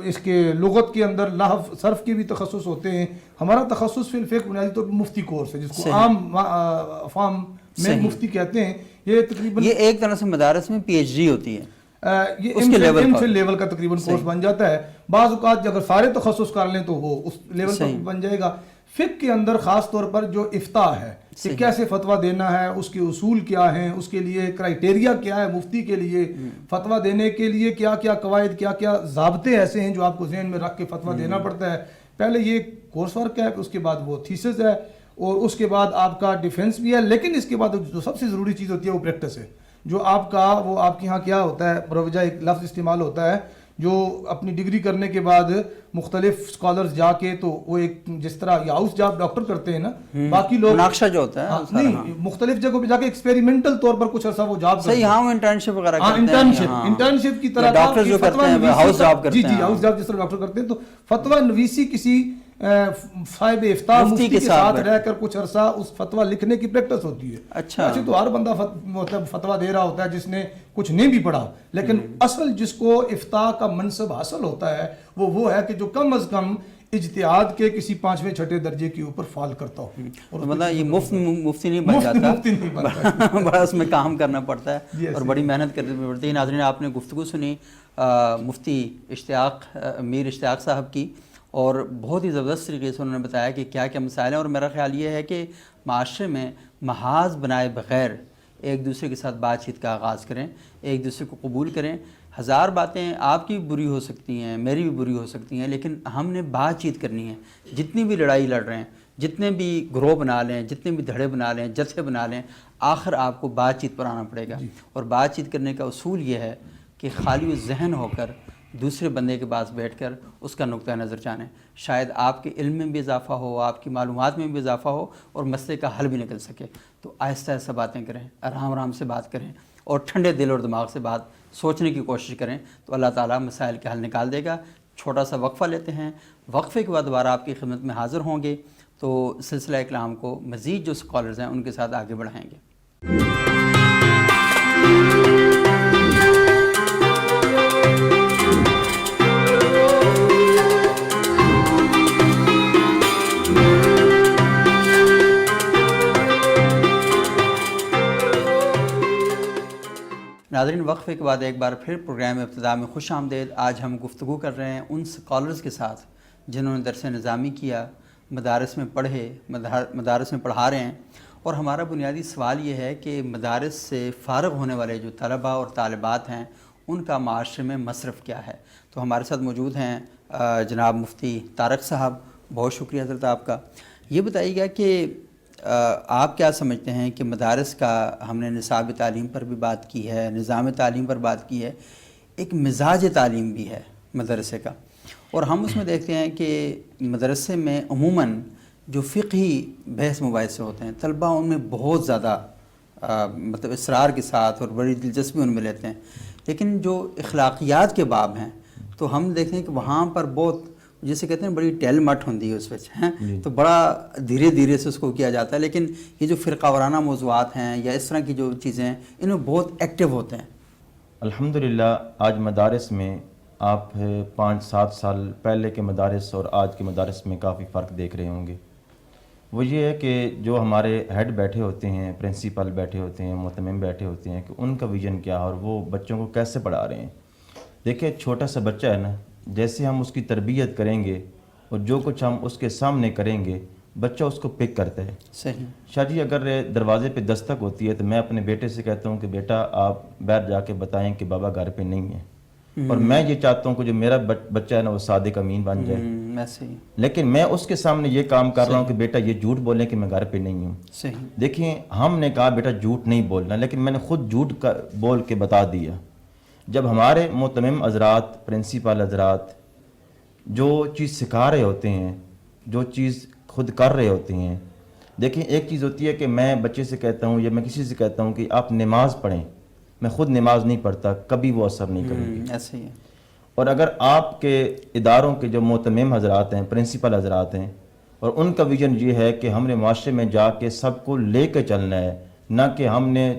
اس کے لغت کے اندر لحو صرف کے بھی تخصص ہوتے ہیں. ہمارا تخصص فی الفقہ بنیادی طور پر مفتی کورس ہے جس کو عام افہام میں مفتی کہتے ہیں. یہ تقریباً یہ ایک طرح سے مدارس میں پی ایچ ڈی ہوتی ہے, یہ ایم فل لیول کا تقریباً کورس بن جاتا ہے. بعض اوقات اگر سارے تخصص کر لیں تو وہ اس لیول پر بن جائے گا. فقہ کے اندر خاص طور پر جو افتاء ہے کہ کیسے فتویٰ دینا ہے, اس کے اصول کیا ہیں, اس کے لیے کرائیٹیریا کیا ہے, مفتی کے لیے فتویٰ دینے کے لیے کیا کیا قواعد, کیا کیا ضابطے ایسے ہیں جو آپ کو ذہن میں رکھ کے فتویٰ دینا پڑتا ہے. پہلے یہ کورس ورک ہے, اس کے بعد وہ تھیسس ہے, اور اس کے بعد آپ کا ڈیفنس بھی ہے. لیکن اس کے بعد جو سب سے ضروری چیز ہوتی ہے وہ پریکٹس ہے, جو آپ کا وہ آپ کے یہاں کیا ہوتا ہے, مروجہ ایک لفظ استعمال ہوتا ہے جو اپنی ڈگری کرنے کے بعد مختلف اسکالرز جا کے تو وہ ایک جس طرح ہاؤس جاب ڈاکٹر کرتے ہیں نا، باقی لوگ نقشہ جو ہوتا ہے نہیں مختلف جگہوں پہ جا کے ایکسپیریمنٹل طور پر کچھ عرصہ وہ جاب صحیح، ہاں وہ انٹرنشپ وغیرہ کرتے ہیں، انٹرنشپ کی طرح ڈاکٹر جو کرتے ہیں ہاؤس جاب کرتے ہیں، جی ہاؤس جاب جس طرح ڈاکٹر کرتے ہیں، تو فتویٰ نویسی کسی صاحب افتاء مفتی کے ساتھ رہ کر کچھ عرصہ اس فتویٰ لکھنے کی پریکٹس ہوتی ہے. اچھا ایسے تو ہر بندہ مطلب فتویٰ دے رہا ہوتا ہے جس نے کچھ نہیں بھی پڑھا، لیکن اصل جس کو افتاء کا منصب حاصل ہوتا ہے وہ ہے کہ جو کم از کم اجتہاد کے کسی 5ویں 6 درجے کے اوپر فال کرتا ہو. اور مطلب یہ مفتی نہیں بن جاتا، بڑا اس میں کام کرنا پڑتا ہے اور بڑی محنت کرنی پڑتی ہے. ناظرین آپ نے گفتگو سنی مفتی میر اشتیاق صاحب کی، اور بہت ہی زبردست طریقے سے انہوں نے بتایا کہ کیا کیا مسائل ہیں. اور میرا خیال یہ ہے کہ معاشرے میں محاذ بنائے بغیر ایک دوسرے کے ساتھ بات چیت کا آغاز کریں، ایک دوسرے کو قبول کریں. ہزار باتیں آپ کی بھی بری ہو سکتی ہیں، میری بھی بری ہو سکتی ہیں، لیکن ہم نے بات چیت کرنی ہے. جتنی بھی لڑائی لڑ رہے ہیں، جتنے بھی گروہ بنا لیں، جتنے بھی دھڑے بنا لیں، جتھے بنا لیں، آخر آپ کو بات چیت پر آنا پڑے گا. اور بات چیت کرنے کا اصول یہ ہے کہ خالی ذہن ہو کر دوسرے بندے کے پاس بیٹھ کر اس کا نقطہ نظر جانیں. شاید آپ کے علم میں بھی اضافہ ہو، آپ کی معلومات میں بھی اضافہ ہو اور مسئلے کا حل بھی نکل سکے. تو آہستہ آہستہ باتیں کریں، آرام آرام سے بات کریں اور ٹھنڈے دل اور دماغ سے بات سوچنے کی کوشش کریں، تو اللہ تعالیٰ مسائل کے حل نکال دے گا. چھوٹا سا وقفہ لیتے ہیں، وقفے کے بعد دوبارہ آپ کی خدمت میں حاضر ہوں گے تو سلسلہ کلام کو مزید جو اسکالرز ہیں ان کے ساتھ آگے بڑھائیں گے. ناظرین وقفے کے بعد ایک بار پھر پروگرام ابتدا میں خوش آمدید. آج ہم گفتگو کر رہے ہیں ان سکالرز کے ساتھ جنہوں نے درس نظامی کیا، مدارس میں پڑھے، مدارس میں پڑھا رہے ہیں. اور ہمارا بنیادی سوال یہ ہے کہ مدارس سے فارغ ہونے والے جو طلباء اور طالبات ہیں ان کا معاشرے میں مصرف کیا ہے. تو ہمارے ساتھ موجود ہیں جناب مفتی طارق صاحب. بہت شکریہ حضرت آپ کا. یہ بتائیے گا کہ آپ کیا سمجھتے ہیں کہ مدارس کا، ہم نے نصاب تعلیم پر بھی بات کی ہے، نظام تعلیم پر بات کی ہے، ایک مزاج تعلیم بھی ہے مدرسے کا، اور ہم اس میں دیکھتے ہیں کہ مدرسے میں عموماً جو فقہی بحث مباحثے ہوتے ہیں طلباء ان میں بہت زیادہ مطلب اصرار کے ساتھ اور بڑی دلچسپی ان میں لیتے ہیں. لیکن جو اخلاقیات کے باب ہیں تو ہم دیکھتے ہیں کہ وہاں پر بہت جسے کہتے ہیں بڑی ٹیل مٹ ہوندی ہے اس وچ ہیں، تو بڑا دھیرے دھیرے سے اس کو کیا جاتا ہے. لیکن یہ جو فرقہ وارانہ موضوعات ہیں یا اس طرح کی جو چیزیں ہیں ان میں بہت ایکٹیو ہوتے ہیں. الحمدللہ آج مدارس میں آپ 5-7 سال پہلے کے مدارس اور آج کے مدارس میں کافی فرق دیکھ رہے ہوں گے. وہ یہ ہے کہ جو ہمارے ہیڈ بیٹھے ہوتے ہیں، پرنسپل بیٹھے ہوتے ہیں، معتمم بیٹھے ہوتے ہیں، کہ ان کا ویژن کیا ہے اور وہ بچوں کو کیسے پڑھا رہے ہیں. دیکھیں چھوٹا سا بچہ ہے نا، جیسے ہم اس کی تربیت کریں گے اور جو کچھ ہم اس کے سامنے کریں گے بچہ اس کو پک کرتا ہے. صحیح. شاہ جی اگر دروازے پہ دستک ہوتی ہے تو میں اپنے بیٹے سے کہتا ہوں کہ بیٹا آپ باہر جا کے بتائیں کہ بابا گھر پہ نہیں ہے، اور میں یہ چاہتا ہوں کہ جو میرا بچہ ہے نا وہ صادق امین بن جائے. لیکن میں اس کے سامنے یہ کام کر رہا ہوں کہ بیٹا یہ جھوٹ بولیں کہ میں گھر پہ نہیں ہوں. صحیح. دیکھیں ہم نے کہا بیٹا جھوٹ نہیں بولنا، لیکن میں نے خود جھوٹ بول کے بتا دیا. جب ہمارے معتمم حضرات، پرنسپل حضرات جو چیز سکھا رہے ہوتے ہیں، جو چیز خود کر رہے ہوتے ہیں، دیکھیں ایک چیز ہوتی ہے کہ میں بچے سے کہتا ہوں یا میں کسی سے کہتا ہوں کہ آپ نماز پڑھیں، میں خود نماز نہیں پڑھتا، کبھی وہ اثر نہیں کرے گی. ایسے ہی ہے. اور اگر آپ کے اداروں کے جو معتمم حضرات ہیں، پرنسپل حضرات ہیں، اور ان کا ویژن یہ ہے کہ ہم نے معاشرے میں جا کے سب کو لے کے چلنا ہے، نہ کہ ہم نے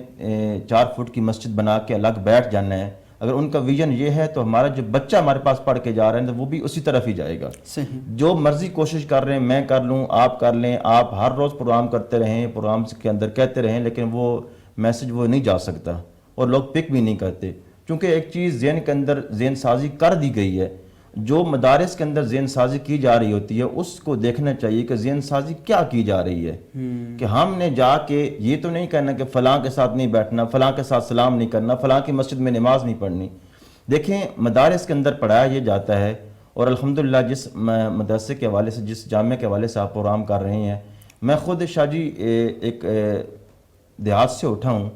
4 فٹ کی مسجد بنا کے الگ بیٹھ جانا ہے. اگر ان کا ویژن یہ ہے تو ہمارا جو بچہ ہمارے پاس پڑھ کے جا رہا ہے تو وہ بھی اسی طرف ہی جائے گا. صحیح. جو مرضی کوشش کر رہے ہیں میں کر لوں، آپ کر لیں، آپ ہر روز پروگرام کرتے رہیں، پروگرام کے اندر کہتے رہیں، لیکن وہ میسج وہ نہیں جا سکتا اور لوگ پک بھی نہیں کرتے. چونکہ ایک چیز ذہن کے اندر ذہن سازی کر دی گئی ہے. جو مدارس کے اندر ذہن سازی کی جا رہی ہوتی ہے اس کو دیکھنا چاہیے کہ ذہن سازی کیا کی جا رہی ہے. کہ ہم نے جا کے یہ تو نہیں کہنا کہ فلاں کے ساتھ نہیں بیٹھنا، فلاں کے ساتھ سلام نہیں کرنا، فلاں کی مسجد میں نماز نہیں پڑھنی. دیکھیں مدارس کے اندر پڑھایا یہ جاتا ہے، اور الحمدللہ جس مدرسے کے حوالے سے، جس جامعہ کے حوالے سے آپ پروگرام کر رہے ہیں، میں خود شاہ جی ایک دیہات سے اٹھا ہوں،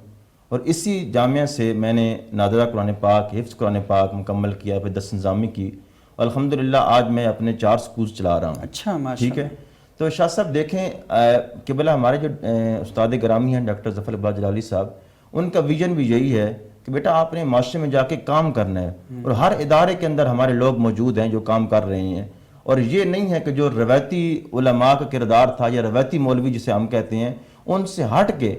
اور اسی جامعہ سے میں نے نادرہ قرآن پاک، حفظ قرآن پاک مکمل کیا، پھر 10 نظامی کی، اور الحمدللہ آج میں اپنے 4 سکولز چلا رہا ہوں. اچھا، ماشاء ٹھیک ہے. تو شاہ صاحب دیکھیں قبلہ ہمارے جو استاد گرامی ہیں ڈاکٹر ظفر اقبال جلالی صاحب، ان کا ویژن بھی یہی ہے کہ بیٹا آپ نے معاشرے میں جا کے کام کرنا ہے، اور ہر ادارے کے اندر ہمارے لوگ موجود ہیں جو کام کر رہے ہیں. اور یہ نہیں ہے کہ جو روایتی علماء کا کردار تھا یا روایتی مولوی جسے ہم کہتے ہیں، ان سے ہٹ کے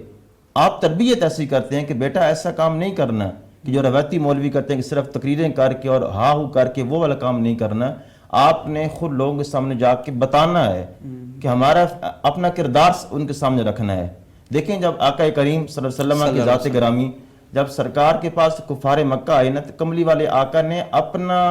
آپ تربیت ایسی کرتے ہیں کہ بیٹا ایسا کام نہیں کرنا کہ جو روایتی مولوی کرتے ہیں کہ صرف تقریریں کر کے اور ہا ہو کر کے وہ والا کام نہیں کرنا. آپ نے خود لوگوں کے سامنے جا کے بتانا ہے کہ ہمارا اپنا کردار ان کے سامنے رکھنا ہے. دیکھیں جب آقا کریم صلی اللہ علیہ وسلم کی ذات گرامی جب سرکار کے پاس کفار مکہ آئے نا، تو کملی والے آقا نے اپنا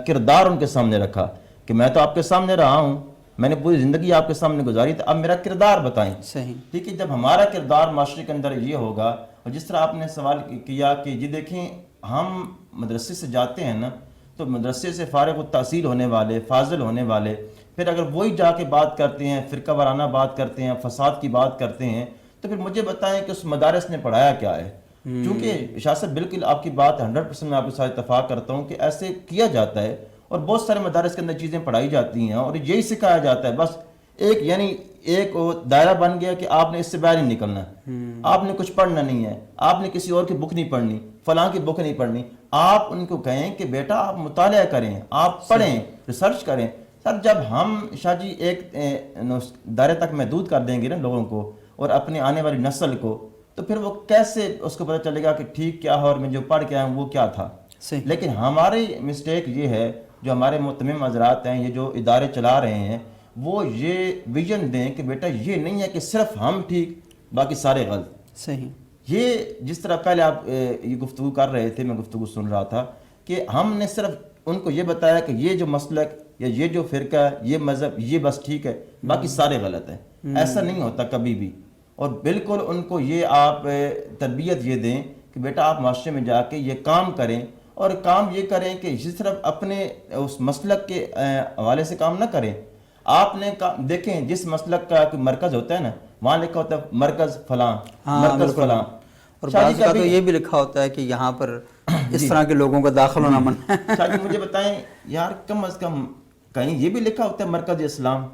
کردار ان کے سامنے رکھا کہ میں تو آپ کے سامنے رہا ہوں، میں نے پوری زندگی آپ کے سامنے گزاری، تو اب میرا کردار بتائیں. صحیح. ٹھیک ہے. جب ہمارا کردار معاشرے کے اندر یہ ہوگا، اور جس طرح آپ نے سوال کیا کہ یہ دیکھیں ہم مدرسے سے جاتے ہیں نا، تو مدرسے سے فارغ التحصیل ہونے والے، فاضل ہونے والے، پھر اگر وہی جا کے بات کرتے ہیں، فرقہ وارانہ بات کرتے ہیں، فساد کی بات کرتے ہیں، تو پھر مجھے بتائیں کہ اس مدارس نے پڑھایا کیا ہے. چونکہ شاہ صاحب بالکل آپ کی بات 100% میں آپ کے ساتھ اتفاق کرتا ہوں کہ ایسے کیا جاتا ہے، اور بہت سارے مدارس کے اندر چیزیں پڑھائی جاتی ہیں اور یہی سکھایا جاتا ہے. بس ایک دائرہ بن گیا کہ آپ نے اس سے باہر نہیں نکلنا، آپ نے کچھ پڑھنا نہیں ہے، آپ نے کسی اور کی بک نہیں پڑھنی، فلاں کی بک نہیں پڑھنی. آپ ان کو کہیں کہ بیٹا آپ مطالعہ کریں، آپ پڑھیں، ریسرچ کریں. سر جب ہم شاہ جی ایک دائرے تک محدود کر دیں گے نا لوگوں کو اور اپنے آنے والی نسل کو، تو پھر وہ کیسے اس کو پتہ چلے گا کہ ٹھیک کیا ہے اور میں جو پڑھ کے آیا ہوں وہ کیا تھا. لیکن ہماری مسٹیک یہ ہے، جو ہمارے محتمم حضرات ہیں، یہ جو ادارے چلا رہے ہیں، وہ یہ ویژن دیں کہ بیٹا یہ نہیں ہے کہ صرف ہم ٹھیک باقی سارے غلط. صحیح. یہ جس طرح پہلے آپ یہ گفتگو کر رہے تھے، میں گفتگو سن رہا تھا کہ ہم نے صرف ان کو یہ بتایا کہ یہ جو مسلک یا یہ جو فرقہ ہے، یہ مذہب، یہ بس ٹھیک ہے، باقی سارے غلط ہیں. ایسا نہیں ہوتا کبھی بھی. اور بالکل ان کو یہ آپ تربیت یہ دیں کہ بیٹا آپ معاشرے میں جا کے یہ کام کریں، اور کام یہ کریں کہ جس طرف اپنے اس مسلک کے حوالے سے کام نہ کریں. آپ نے دیکھیں جس مسلک کا کوئی مرکز ہوتا ہے نا، وہاں لکھا ہوتا ہے مرکز فلاں، مرکز فلاں، اور بعض کا تو یہ بھی لکھا ہوتا ہے کہ یہاں پر اس طرح کے لوگوں کا داخل ہونا منع ہے. شاہ جی مجھے بتائیں یار، کم از کم کہیں یہ بھی لکھا ہوتا ہے مرکز اسلام.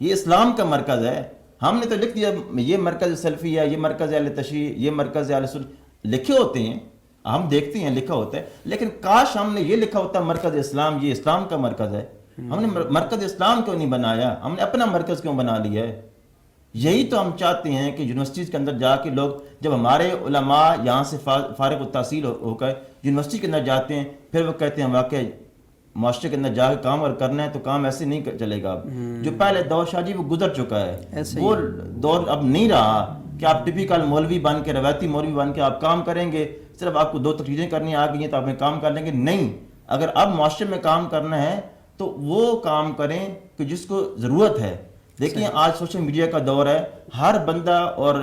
یہ اسلام کا مرکز ہے. ہم نے تو لکھ دیا یہ مرکز سلفی ہے، یہ مرکز اہل تشیع، یہ مرکز اہل سنت، لکھے ہوتے ہیں، ہم دیکھتے ہیں لکھا ہوتا ہے. لیکن کاش ہم نے یہ لکھا ہوتا ہے مرکز اسلام، یہ اسلام کا مرکز ہے. ہم نے مرکز اسلام کیوں نہیں بنایا؟ ہم نے اپنا مرکز کیوں بنا لیا ہے؟ یہی تو ہم چاہتے ہیں کہ یونیورسٹیز کے اندر جا کے لوگ، جب ہمارے علماء یہاں سے فارغ التحصیل ہو کر یونیورسٹی کے اندر جاتے ہیں، پھر وہ کہتے ہیں واقعی معاشرے کے اندر جا کے کام اور کرنا ہے تو کام ایسے نہیں چلے گا. جو پہلے دور شاہ جی وہ گزر چکا ہے، وہ دور اب نہیں رہا کہ آپ ٹپیکل مولوی بن کے، روایتی مولوی بن کے آپ کام کریں گے، صرف آپ کو 2 تقریریں کرنی آ گئی ہیں تو آپ نے کام کر لیں گے. نہیں، اگر اب معاشرے میں کام کرنا ہے تو وہ کام کریں کہ جس کو ضرورت ہے. دیکھیں آج سوشل میڈیا کا دور ہے، ہر بندہ، اور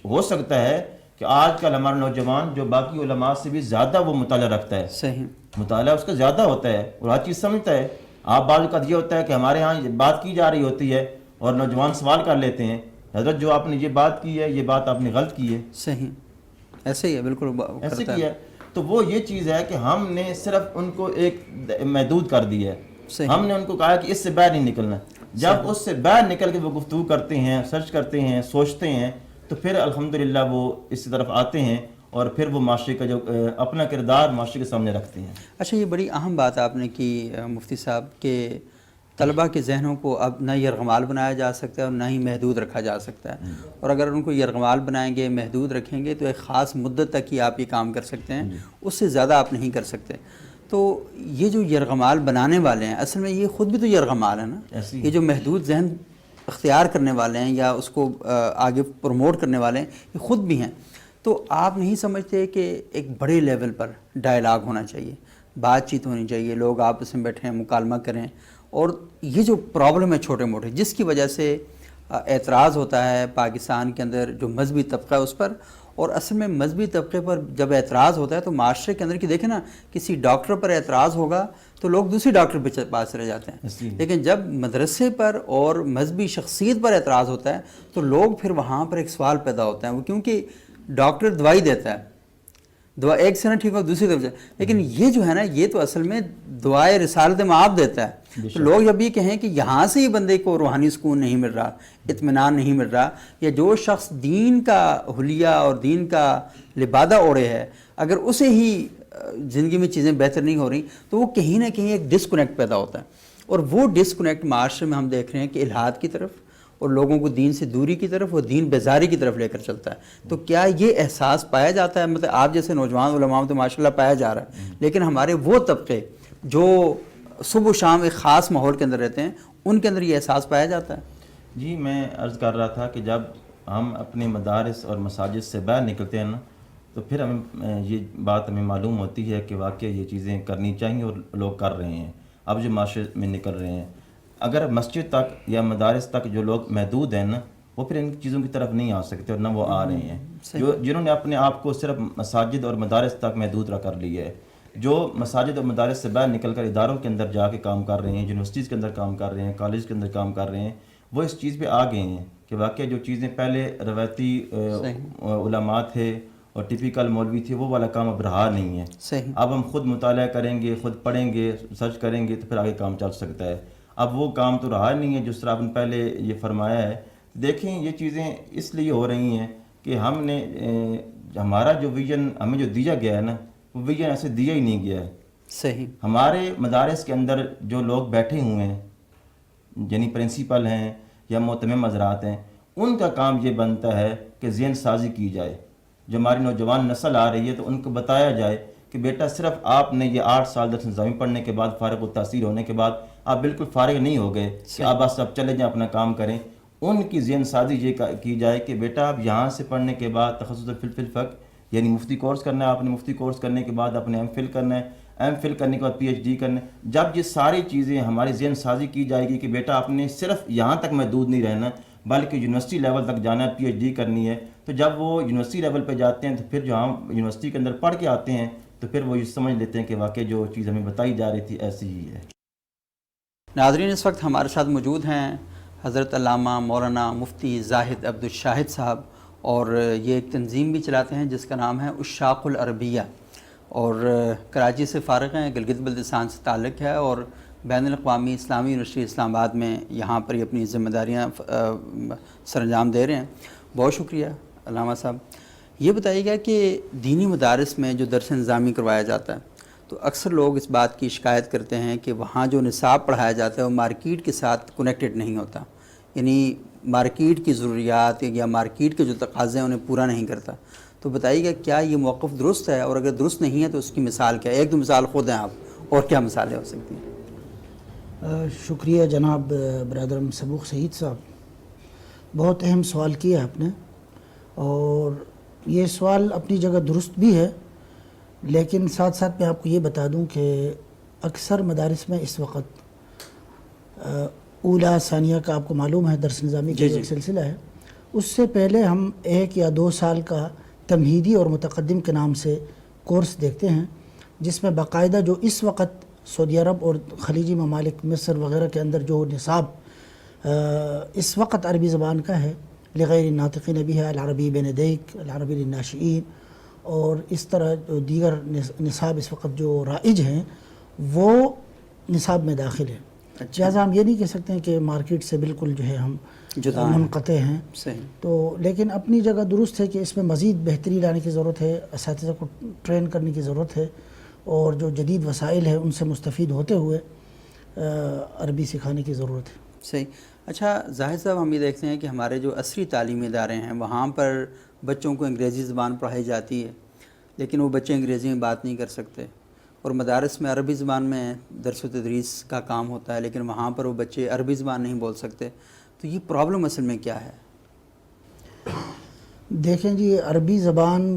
ہو سکتا ہے کہ آج کل ہمارا نوجوان جو باقی علماء سے بھی زیادہ وہ مطالعہ رکھتا ہے. صحیح. مطالعہ اس کا زیادہ ہوتا ہے اور ہر چیز سمجھتا ہے. آپ بعض اوقات یہ ہوتا ہے کہ ہمارے ہاں بات کی جا رہی ہوتی ہے اور نوجوان سوال کر لیتے ہیں، حضرت جو آپ نے یہ بات کی ہے، یہ بات آپ نے غلط کی ہے. صحیح، ایسے ہی ہے، بالکل ایسے کی ہے. تو وہ یہ چیز ہے کہ ہم نے صرف ان کو ایک محدود کر دی ہے. ہم نے ان کو کہا کہ اس سے باہر نہیں نکلنا. جب اس سے باہر نکل کے وہ گفتگو کرتے ہیں، سرچ کرتے ہیں، سوچتے ہیں، تو پھر الحمدللہ وہ اس طرف آتے ہیں اور پھر وہ معاشرے کا جو اپنا کردار معاشرے کے سامنے رکھتے ہیں. اچھا، یہ بڑی اہم بات آپ نے کی مفتی صاحب کہ طلبہ کے ذہنوں کو اب نہ یرغمال بنایا جا سکتا ہے اور نہ ہی محدود رکھا جا سکتا ہے. اور اگر ان کو یرغمال بنائیں گے، محدود رکھیں گے، تو ایک خاص مدت تک ہی آپ یہ کام کر سکتے ہیں، اس سے زیادہ آپ نہیں کر سکتے. تو یہ جو یرغمال بنانے والے ہیں، اصل میں یہ خود بھی تو یرغمال ہے نا. یہ جو محدود ذہن اختیار کرنے والے ہیں یا اس کو آگے پروموٹ کرنے والے ہیں، یہ خود بھی ہیں. تو آپ نہیں سمجھتے کہ ایک بڑے لیول پر ڈائلاگ ہونا چاہیے، بات چیت ہونی چاہیے، لوگ آپس میں بیٹھیں، مکالمہ کریں، اور یہ جو پرابلم ہے چھوٹے موٹے جس کی وجہ سے اعتراض ہوتا ہے پاکستان کے اندر جو مذہبی طبقہ ہے اس پر، اور اصل میں مذہبی طبقے پر جب اعتراض ہوتا ہے تو معاشرے کے اندر کی دیکھیں نا، کسی ڈاکٹر پر اعتراض ہوگا تو لوگ دوسری ڈاکٹر کے پاس چلے جاتے ہیں. لیکن جب مدرسے پر اور مذہبی شخصیت پر اعتراض ہوتا ہے تو لوگ پھر وہاں پر ایک سوال پیدا ہوتا ہے، وہ کیونکہ ڈاکٹر دوائی دیتا ہے, دوا ایک سے نہ ٹھیک ہو دوسری طرف سے, لیکن یہ جو ہے نا یہ تو اصل میں دعائے رسالت معاب دیتا ہے. تو لوگ جب یہ کہیں کہ یہاں سے ہی بندے کو روحانی سکون نہیں مل رہا, اطمینان نہیں مل رہا, یا جو شخص دین کا حلیہ اور دین کا لبادہ اوڑے ہے اگر اسے ہی زندگی میں چیزیں بہتر نہیں ہو رہی, تو وہ کہیں نہ کہیں ایک ڈسکنیکٹ پیدا ہوتا ہے. اور وہ ڈسکنیکٹ معاشرے میں ہم دیکھ رہے ہیں کہ الحاد کی طرف اور لوگوں کو دین سے دوری کی طرف اور دین بیزاری کی طرف لے کر چلتا ہے. تو کیا یہ احساس پایا جاتا ہے, مطلب آپ جیسے نوجوان علماء تو ماشاءاللہ پایا جا رہا ہے, لیکن ہمارے وہ طبقے جو صبح و شام ایک خاص ماحول کے اندر رہتے ہیں ان کے اندر یہ احساس پایا جاتا ہے؟ جی میں عرض کر رہا تھا کہ جب ہم اپنے مدارس اور مساجد سے باہر نکلتے ہیں نا تو پھر ہمیں یہ بات ہمیں معلوم ہوتی ہے کہ واقعی یہ چیزیں کرنی چاہیے اور لوگ کر رہے ہیں. اب جو معاشرے میں نکل رہے ہیں, اگر مسجد تک یا مدارس تک جو لوگ محدود ہیں نا وہ پھر ان چیزوں کی طرف نہیں آ سکتے اور نہ وہ آ رہے ہیں. جنہوں نے اپنے آپ کو صرف مساجد اور مدارس تک محدود کر لیا ہے, جو مساجد اور مدارس سے باہر نکل کر اداروں کے اندر جا کے کام کر رہے ہیں, یونیورسٹیز کے اندر کام کر رہے ہیں, کالج کے اندر کام کر رہے ہیں, وہ اس چیز پہ آ گئے ہیں کہ واقعی جو چیزیں پہلے روایتی علماء تھے اور ٹپیکل مولوی تھے وہ والا کام اب رہا نہیں ہے. اب ہم خود مطالعہ کریں گے, خود پڑھیں گے, سرچ کریں گے تو پھر آگے کام چل سکتا ہے. اب وہ کام تو رہا نہیں ہے جس طرح آپ نے پہلے یہ فرمایا ہے. دیکھیں یہ چیزیں اس لیے ہو رہی ہیں کہ ہم نے ہمارا جو ویژن ہمیں جو دیا گیا ہے نا وہ ویژن ایسے دیا ہی نہیں گیا ہے. صحیح. ہمارے مدارس کے اندر جو لوگ بیٹھے ہوئے ہیں یعنی پرنسپل ہیں یا محتمم حضرات ہیں, ان کا کام یہ بنتا ہے کہ ذہن سازی کی جائے. جو ہماری نوجوان نسل آ رہی ہے تو ان کو بتایا جائے کہ بیٹا صرف آپ نے یہ 8 سال درس نظامی پڑھنے کے بعد فارغ التحصیل ہونے کے بعد آپ بالکل فارغ نہیں ہو گئے کہ آپ بس اب چلے جائیں اپنا کام کریں. ان کی ذہن سازی یہ کی جائے کہ بیٹا آپ یہاں سے پڑھنے کے بعد تخصص فی الفقہ یعنی مفتی کورس کرنا ہے, آپ نے مفتی کورس کرنے کے بعد اپنے ایم فل کرنا ہے, ایم فل کرنے کے بعد پی ایچ ڈی کرنا ہے. جب یہ ساری چیزیں ہماری ذہن سازی کی جائے گی کہ بیٹا آپ نے صرف یہاں تک محدود نہیں رہنا بلکہ یونیورسٹی لیول تک جانا ہے, پی ایچ ڈی کرنی ہے, تو جب وہ یونیورسٹی لیول پہ جاتے ہیں تو پھر جو ہم یونیورسٹی کے اندر پڑھ کے آتے ہیں تو پھر وہ یہ سمجھ لیتے ہیں کہ واقعی جو چیز ہمیں بتائی جا رہی تھی ایسی ہی ہے. ناظرین اس وقت ہمارے ساتھ موجود ہیں حضرت علامہ مولانا مفتی زاہد عبدالشاہد صاحب, اور یہ ایک تنظیم بھی چلاتے ہیں جس کا نام ہے عشاق العربیہ, اور کراچی سے فارغ ہیں, گلگت بلتستان سے تعلق ہے, اور بین الاقوامی اسلامی یونیورسٹی اسلام آباد میں یہاں پر اپنی ذمہ داریاں سر انجام دے رہے ہیں. بہت شکریہ علامہ صاحب. یہ بتائیے گا کہ دینی مدارس میں جو درس نظامی کروایا جاتا ہے تو اکثر لوگ اس بات کی شکایت کرتے ہیں کہ وہاں جو نصاب پڑھایا جاتا ہے وہ مارکیٹ کے ساتھ کنیکٹڈ نہیں ہوتا, یعنی مارکیٹ کی ضروریات یا مارکیٹ کے جو تقاضے ہیں انہیں پورا نہیں کرتا. تو بتائیے گا کیا یہ موقف درست ہے, اور اگر درست نہیں ہے تو اس کی مثال کیا ہے؟ ایک دو مثال خود ہیں آپ, اور کیا مثالیں ہو سکتی ہیں؟ شکریہ جناب برادر صبوخ سعید صاحب, بہت اہم سوال کیا ہے آپ نے, اور یہ سوال اپنی جگہ درست بھی ہے, لیکن ساتھ ساتھ میں آپ کو یہ بتا دوں کہ اکثر مدارس میں اس وقت اولا ثانیہ کا آپ کو معلوم ہے درس نظامی کا ایک سلسلہ ہے, اس سے پہلے ہم 1 یا 2 سال کا تمہیدی اور متقدم کے نام سے کورس دیکھتے ہیں, جس میں باقاعدہ جو اس وقت سعودی عرب اور خلیجی ممالک مصر وغیرہ کے اندر جو نصاب اس وقت عربی زبان کا ہے, لغیر الناطقین بها العربی بین یدیک, العربی للناشئین, اور اس طرح جو دیگر نصاب اس وقت جو رائج ہیں وہ نصاب میں داخل ہیں. لہٰذا ہم یہ نہیں کہہ سکتے ہیں کہ مارکیٹ سے بالکل جو ہے ہم منقطع ہیں. تو لیکن اپنی جگہ درست ہے کہ اس میں مزید بہتری لانے کی ضرورت ہے, اساتذہ کو ٹرین کرنے کی ضرورت ہے, اور جو جدید وسائل ہیں ان سے مستفید ہوتے ہوئے عربی سکھانے کی ضرورت ہے. صحیح. اچھا زاہد صاحب, ہم یہ دیکھتے ہیں کہ ہمارے جو عصری تعلیمی ادارے ہیں وہاں پر بچوں کو انگریزی زبان پڑھائی جاتی ہے, لیکن وہ بچے انگریزی میں بات نہیں کر سکتے, اور مدارس میں عربی زبان میں درس و تدریس کا کام ہوتا ہے, لیکن وہاں پر وہ بچے عربی زبان نہیں بول سکتے. تو یہ پرابلم اصل میں کیا ہے؟ دیکھیں جی, عربی زبان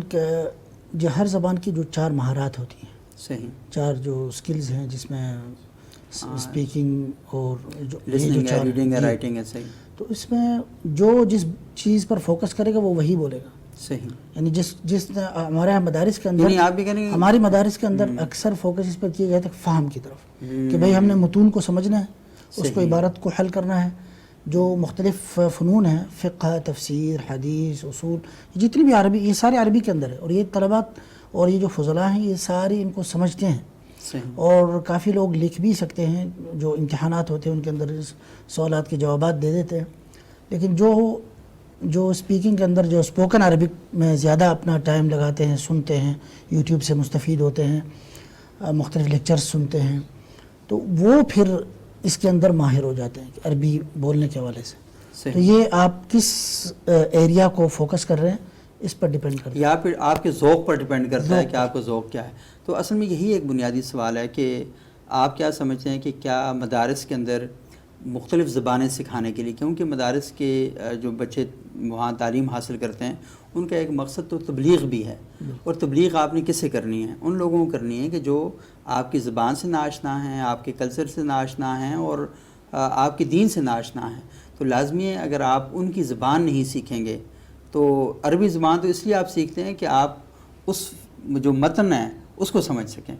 جو ہر زبان کی جو 4 مہارات ہوتی ہیں, صحیح, 4 جو سکلز ہیں جس میں اسپیکنگ اور جو لسننگ ہے, ریڈنگ ہے, رائٹنگ ہے. صحیح. تو اس میں جو جس چیز پر فوکس کرے گا وہ وہی بولے گا. صحیح. یعنی جس ہمارے مدارس کے اندر, آپ بھی کہہ رہے ہیں ہماری مدارس کے اندر اکثر فوکس اس پر کیا جاتا ہے فہم کی طرف, کہ بھئی ہم نے متون کو سمجھنا ہے, اس کو عبارت کو حل کرنا ہے, جو مختلف فنون ہیں، فقہ، تفسیر، حدیث، اصول، جتنی بھی عربی، یہ سارے عربی کے اندر ہے، اور یہ طلبات اور یہ جو فضلاء ہیں یہ سارے ان کو سمجھتے ہیں، صحیح، اور کافی لوگ لکھ بھی سکتے ہیں، جو امتحانات ہوتے ہیں ان کے اندر سوالات کے جوابات دے دیتے ہیں، لیکن جو اسپیکنگ کے اندر جو اسپوکن عربک میں زیادہ اپنا ٹائم لگاتے ہیں، سنتے ہیں، یوٹیوب سے مستفید ہوتے ہیں، مختلف لیکچرز سنتے ہیں، تو وہ پھر اس کے اندر ماہر ہو جاتے ہیں عربی بولنے کے حوالے سے. تو صحیح. یہ آپ کس ایریا کو فوکس کر رہے ہیں اس پر ڈیپینڈ کرتا ہے. یا پھر آپ کے ذوق پر ڈیپینڈ کرتا ہے کہ آپ کا ذوق کیا ہے. تو اصل میں یہی ایک بنیادی سوال ہے کہ آپ کیا سمجھتے ہیں کہ کیا مدارس کے اندر مختلف زبانیں سکھانے کے لیے، کیونکہ مدارس کے جو بچے وہاں تعلیم حاصل کرتے ہیں ان کا ایک مقصد تو تبلیغ بھی ہے، اور تبلیغ آپ نے کس سے کرنی ہے؟ ان لوگوں کو کرنی ہے کہ جو آپ کی زبان سے ناآشنا ہیں، آپ کے کلچر سے ناآشنا ہیں، اور آپ کے دین سے ناآشنا ہیں. تو لازمی ہے اگر آپ ان کی زبان نہیں سیکھیں گے تو عربی زبان تو اس لیے آپ سیکھتے ہیں کہ آپ اس جو متن ہے اس کو سمجھ سکیں.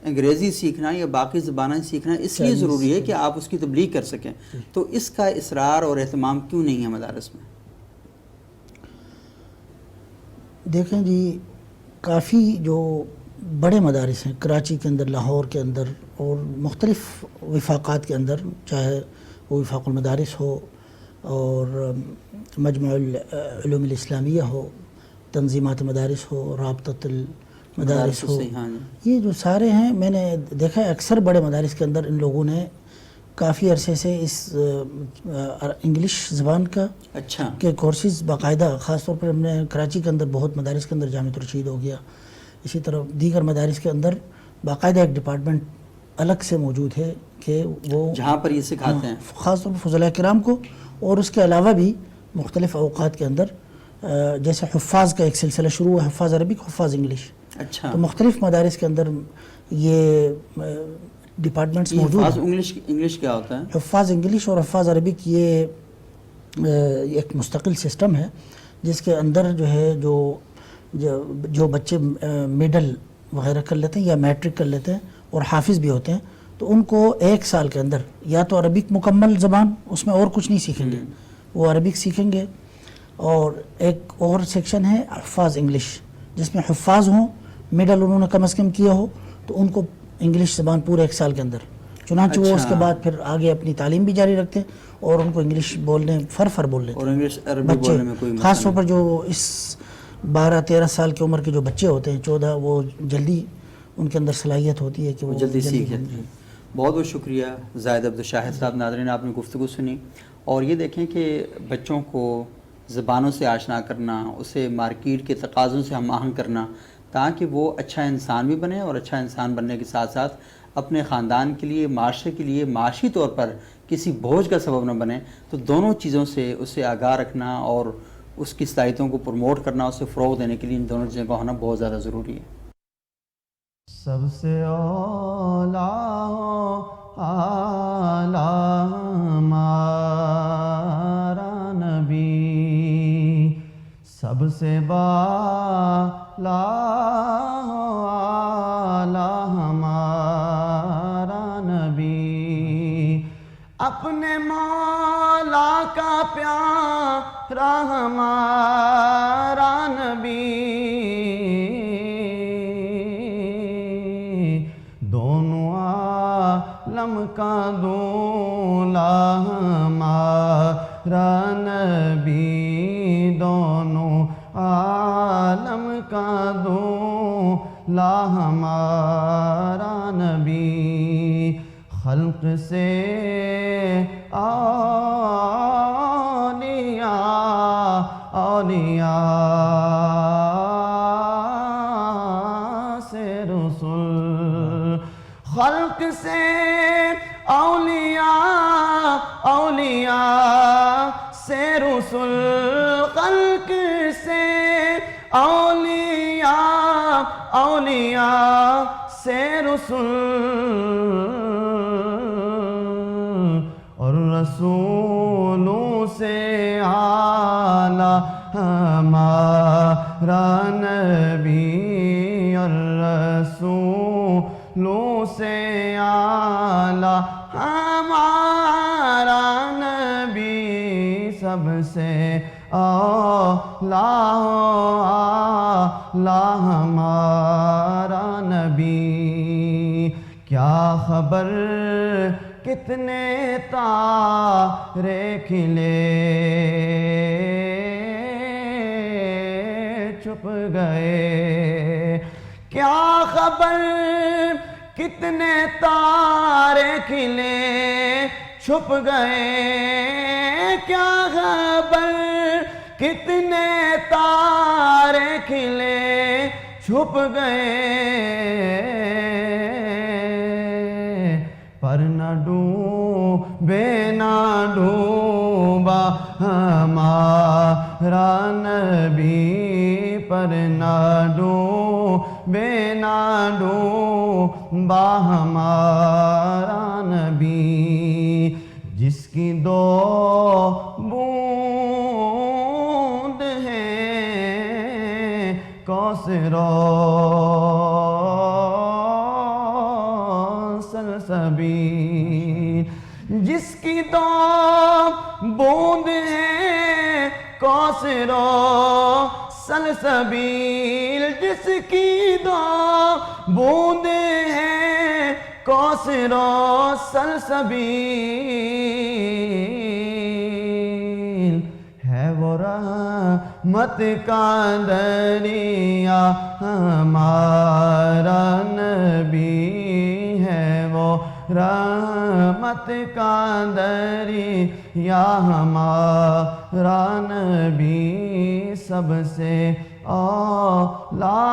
انگریزی سیکھنا یا باقی زبانیں سیکھنا اس لیے ضروری ہے کہ آپ اس کی تبلیغ کر سکیں. تو اس کا اصرار اور اہتمام کیوں نہیں ہے مدارس میں؟ دیکھیں جی، کافی جو بڑے مدارس ہیں کراچی کے اندر، لاہور کے اندر، اور مختلف وفاقات کے اندر، چاہے وہ وفاق المدارس ہو اور مجمع العلوم الاسلامیہ ہو، تنظیمات مدارس ہو، رابطۃ المدارس ہو، ہاں یہ جو سارے ہیں، میں نے دیکھا ہے اکثر بڑے مدارس کے اندر ان لوگوں نے کافی عرصے سے اس انگلش زبان کا اچھا کے کورسز باقاعدہ، خاص طور پر ہم نے کراچی کے اندر بہت مدارس کے اندر جامعۃ الرشید ہو گیا، اسی طرح دیگر مدارس کے اندر باقاعدہ ایک ڈپارٹمنٹ الگ سے موجود ہے کہ وہ جہاں پر یہ سکھاتے ہیں. خاص طور پر فضلاء کرام کو، اور اس کے علاوہ بھی مختلف اوقات کے اندر جیسے حفاظ کا ایک سلسلہ شروع ہوا، حفاظ عربک، حفاظ انگلش. اچھا، تو مختلف مدارس کے اندر یہ ڈپارٹمنٹس موجود حفاظ ہیں. انگلش کیا ہوتا ہے؟ حفاظ انگلش اور حفاظ عربک یہ ایک مستقل سسٹم ہے جس کے اندر جو ہے جو بچے مڈل وغیرہ کر لیتے ہیں یا میٹرک کر لیتے ہیں اور حافظ بھی ہوتے ہیں، تو ان کو ایک سال کے اندر یا تو عربک مکمل زبان، اس میں اور کچھ نہیں سیکھیں گے، وہ عربک سیکھیں گے، اور ایک اور سیکشن ہے حفاظ انگلش جس میں حفاظ ہوں، مڈل انہوں نے کم از کم کیا ہو، تو ان کو انگلش زبان پورے ایک سال کے اندر، چنانچہ وہ اس کے بعد پھر آگے اپنی تعلیم بھی جاری رکھتے ہیں اور ان کو انگلش بولنے فر بول لیتے اور ہیں. انگلش عربی بولنے میں کوئی خاص طور پر جو اس 12-13 سال کی عمر کے جو بچے ہوتے ہیں، 14، وہ جلدی ان کے اندر صلاحیت ہوتی ہے کہ وہ جلدی سیکھ جاتے ہیں. بہت بہت شکریہ زاہد عبدالشاہد صاحب. ناظرین، آپ نے گفتگو سنی، اور یہ دیکھیں کہ بچوں کو زبانوں سے آشنا کرنا، اسے مارکیٹ کے تقاضوں سے ہم آہنگ کرنا، تاکہ وہ اچھا انسان بھی بنے، اور اچھا انسان بننے کے ساتھ ساتھ اپنے خاندان کے لیے، معاشرے کے لیے معاشی طور پر کسی بوجھ کا سبب نہ بنے. تو دونوں چیزوں سے اسے آگاہ رکھنا اور اس کی صلاحیتوں کو پروموٹ کرنا، اسے فروغ دینے کے لیے ان دونوں چیزوں کا ہونا بہت زیادہ ضروری ہے. سب سے اولا اعلیٰ ہمارا نبی، سب سے بالا اعلیٰ ہمارا نبی، اپنے مولا کا پیارا ہمارا نبی، دونوں عالم کا دولا ہمارا نبی، دونوں عالم کا دولا ہمارا نبی، خلق سے اولیاء سے رسول، خلق سے اولیاء سے رسول، خلق سے اولیاء سے رسول، اور رسولوں سے اعلیٰ ہمارا نبی، اور رسولوں سے اعلیٰ ہمارا نبی. سے اولا ہمارا نبی. کیا خبر کتنے تارے کھلے چھپ گئے. کیا خبر کتنے تارے کھلے چھپ گئے. کیا خبر کتنے تارے کھلے چھپ گئے. پر نہ ڈوبے نہ ڈوبا ہمارا نبی. پر نہ ڈوبے نہ ڈوبا ہمارا نبی. جس کی دو بوند ہیں کوثر و سلسبیل. جس کی دو بوند ہیں کوثر و سلسبیل. جس کی دو بوند ہیں کوثر و سلسبیل. ہے وہ رحمت کا دریا ہمارا نبی. ہے وہ رحمت کا دریا ہمارا نبی. سب سے اولا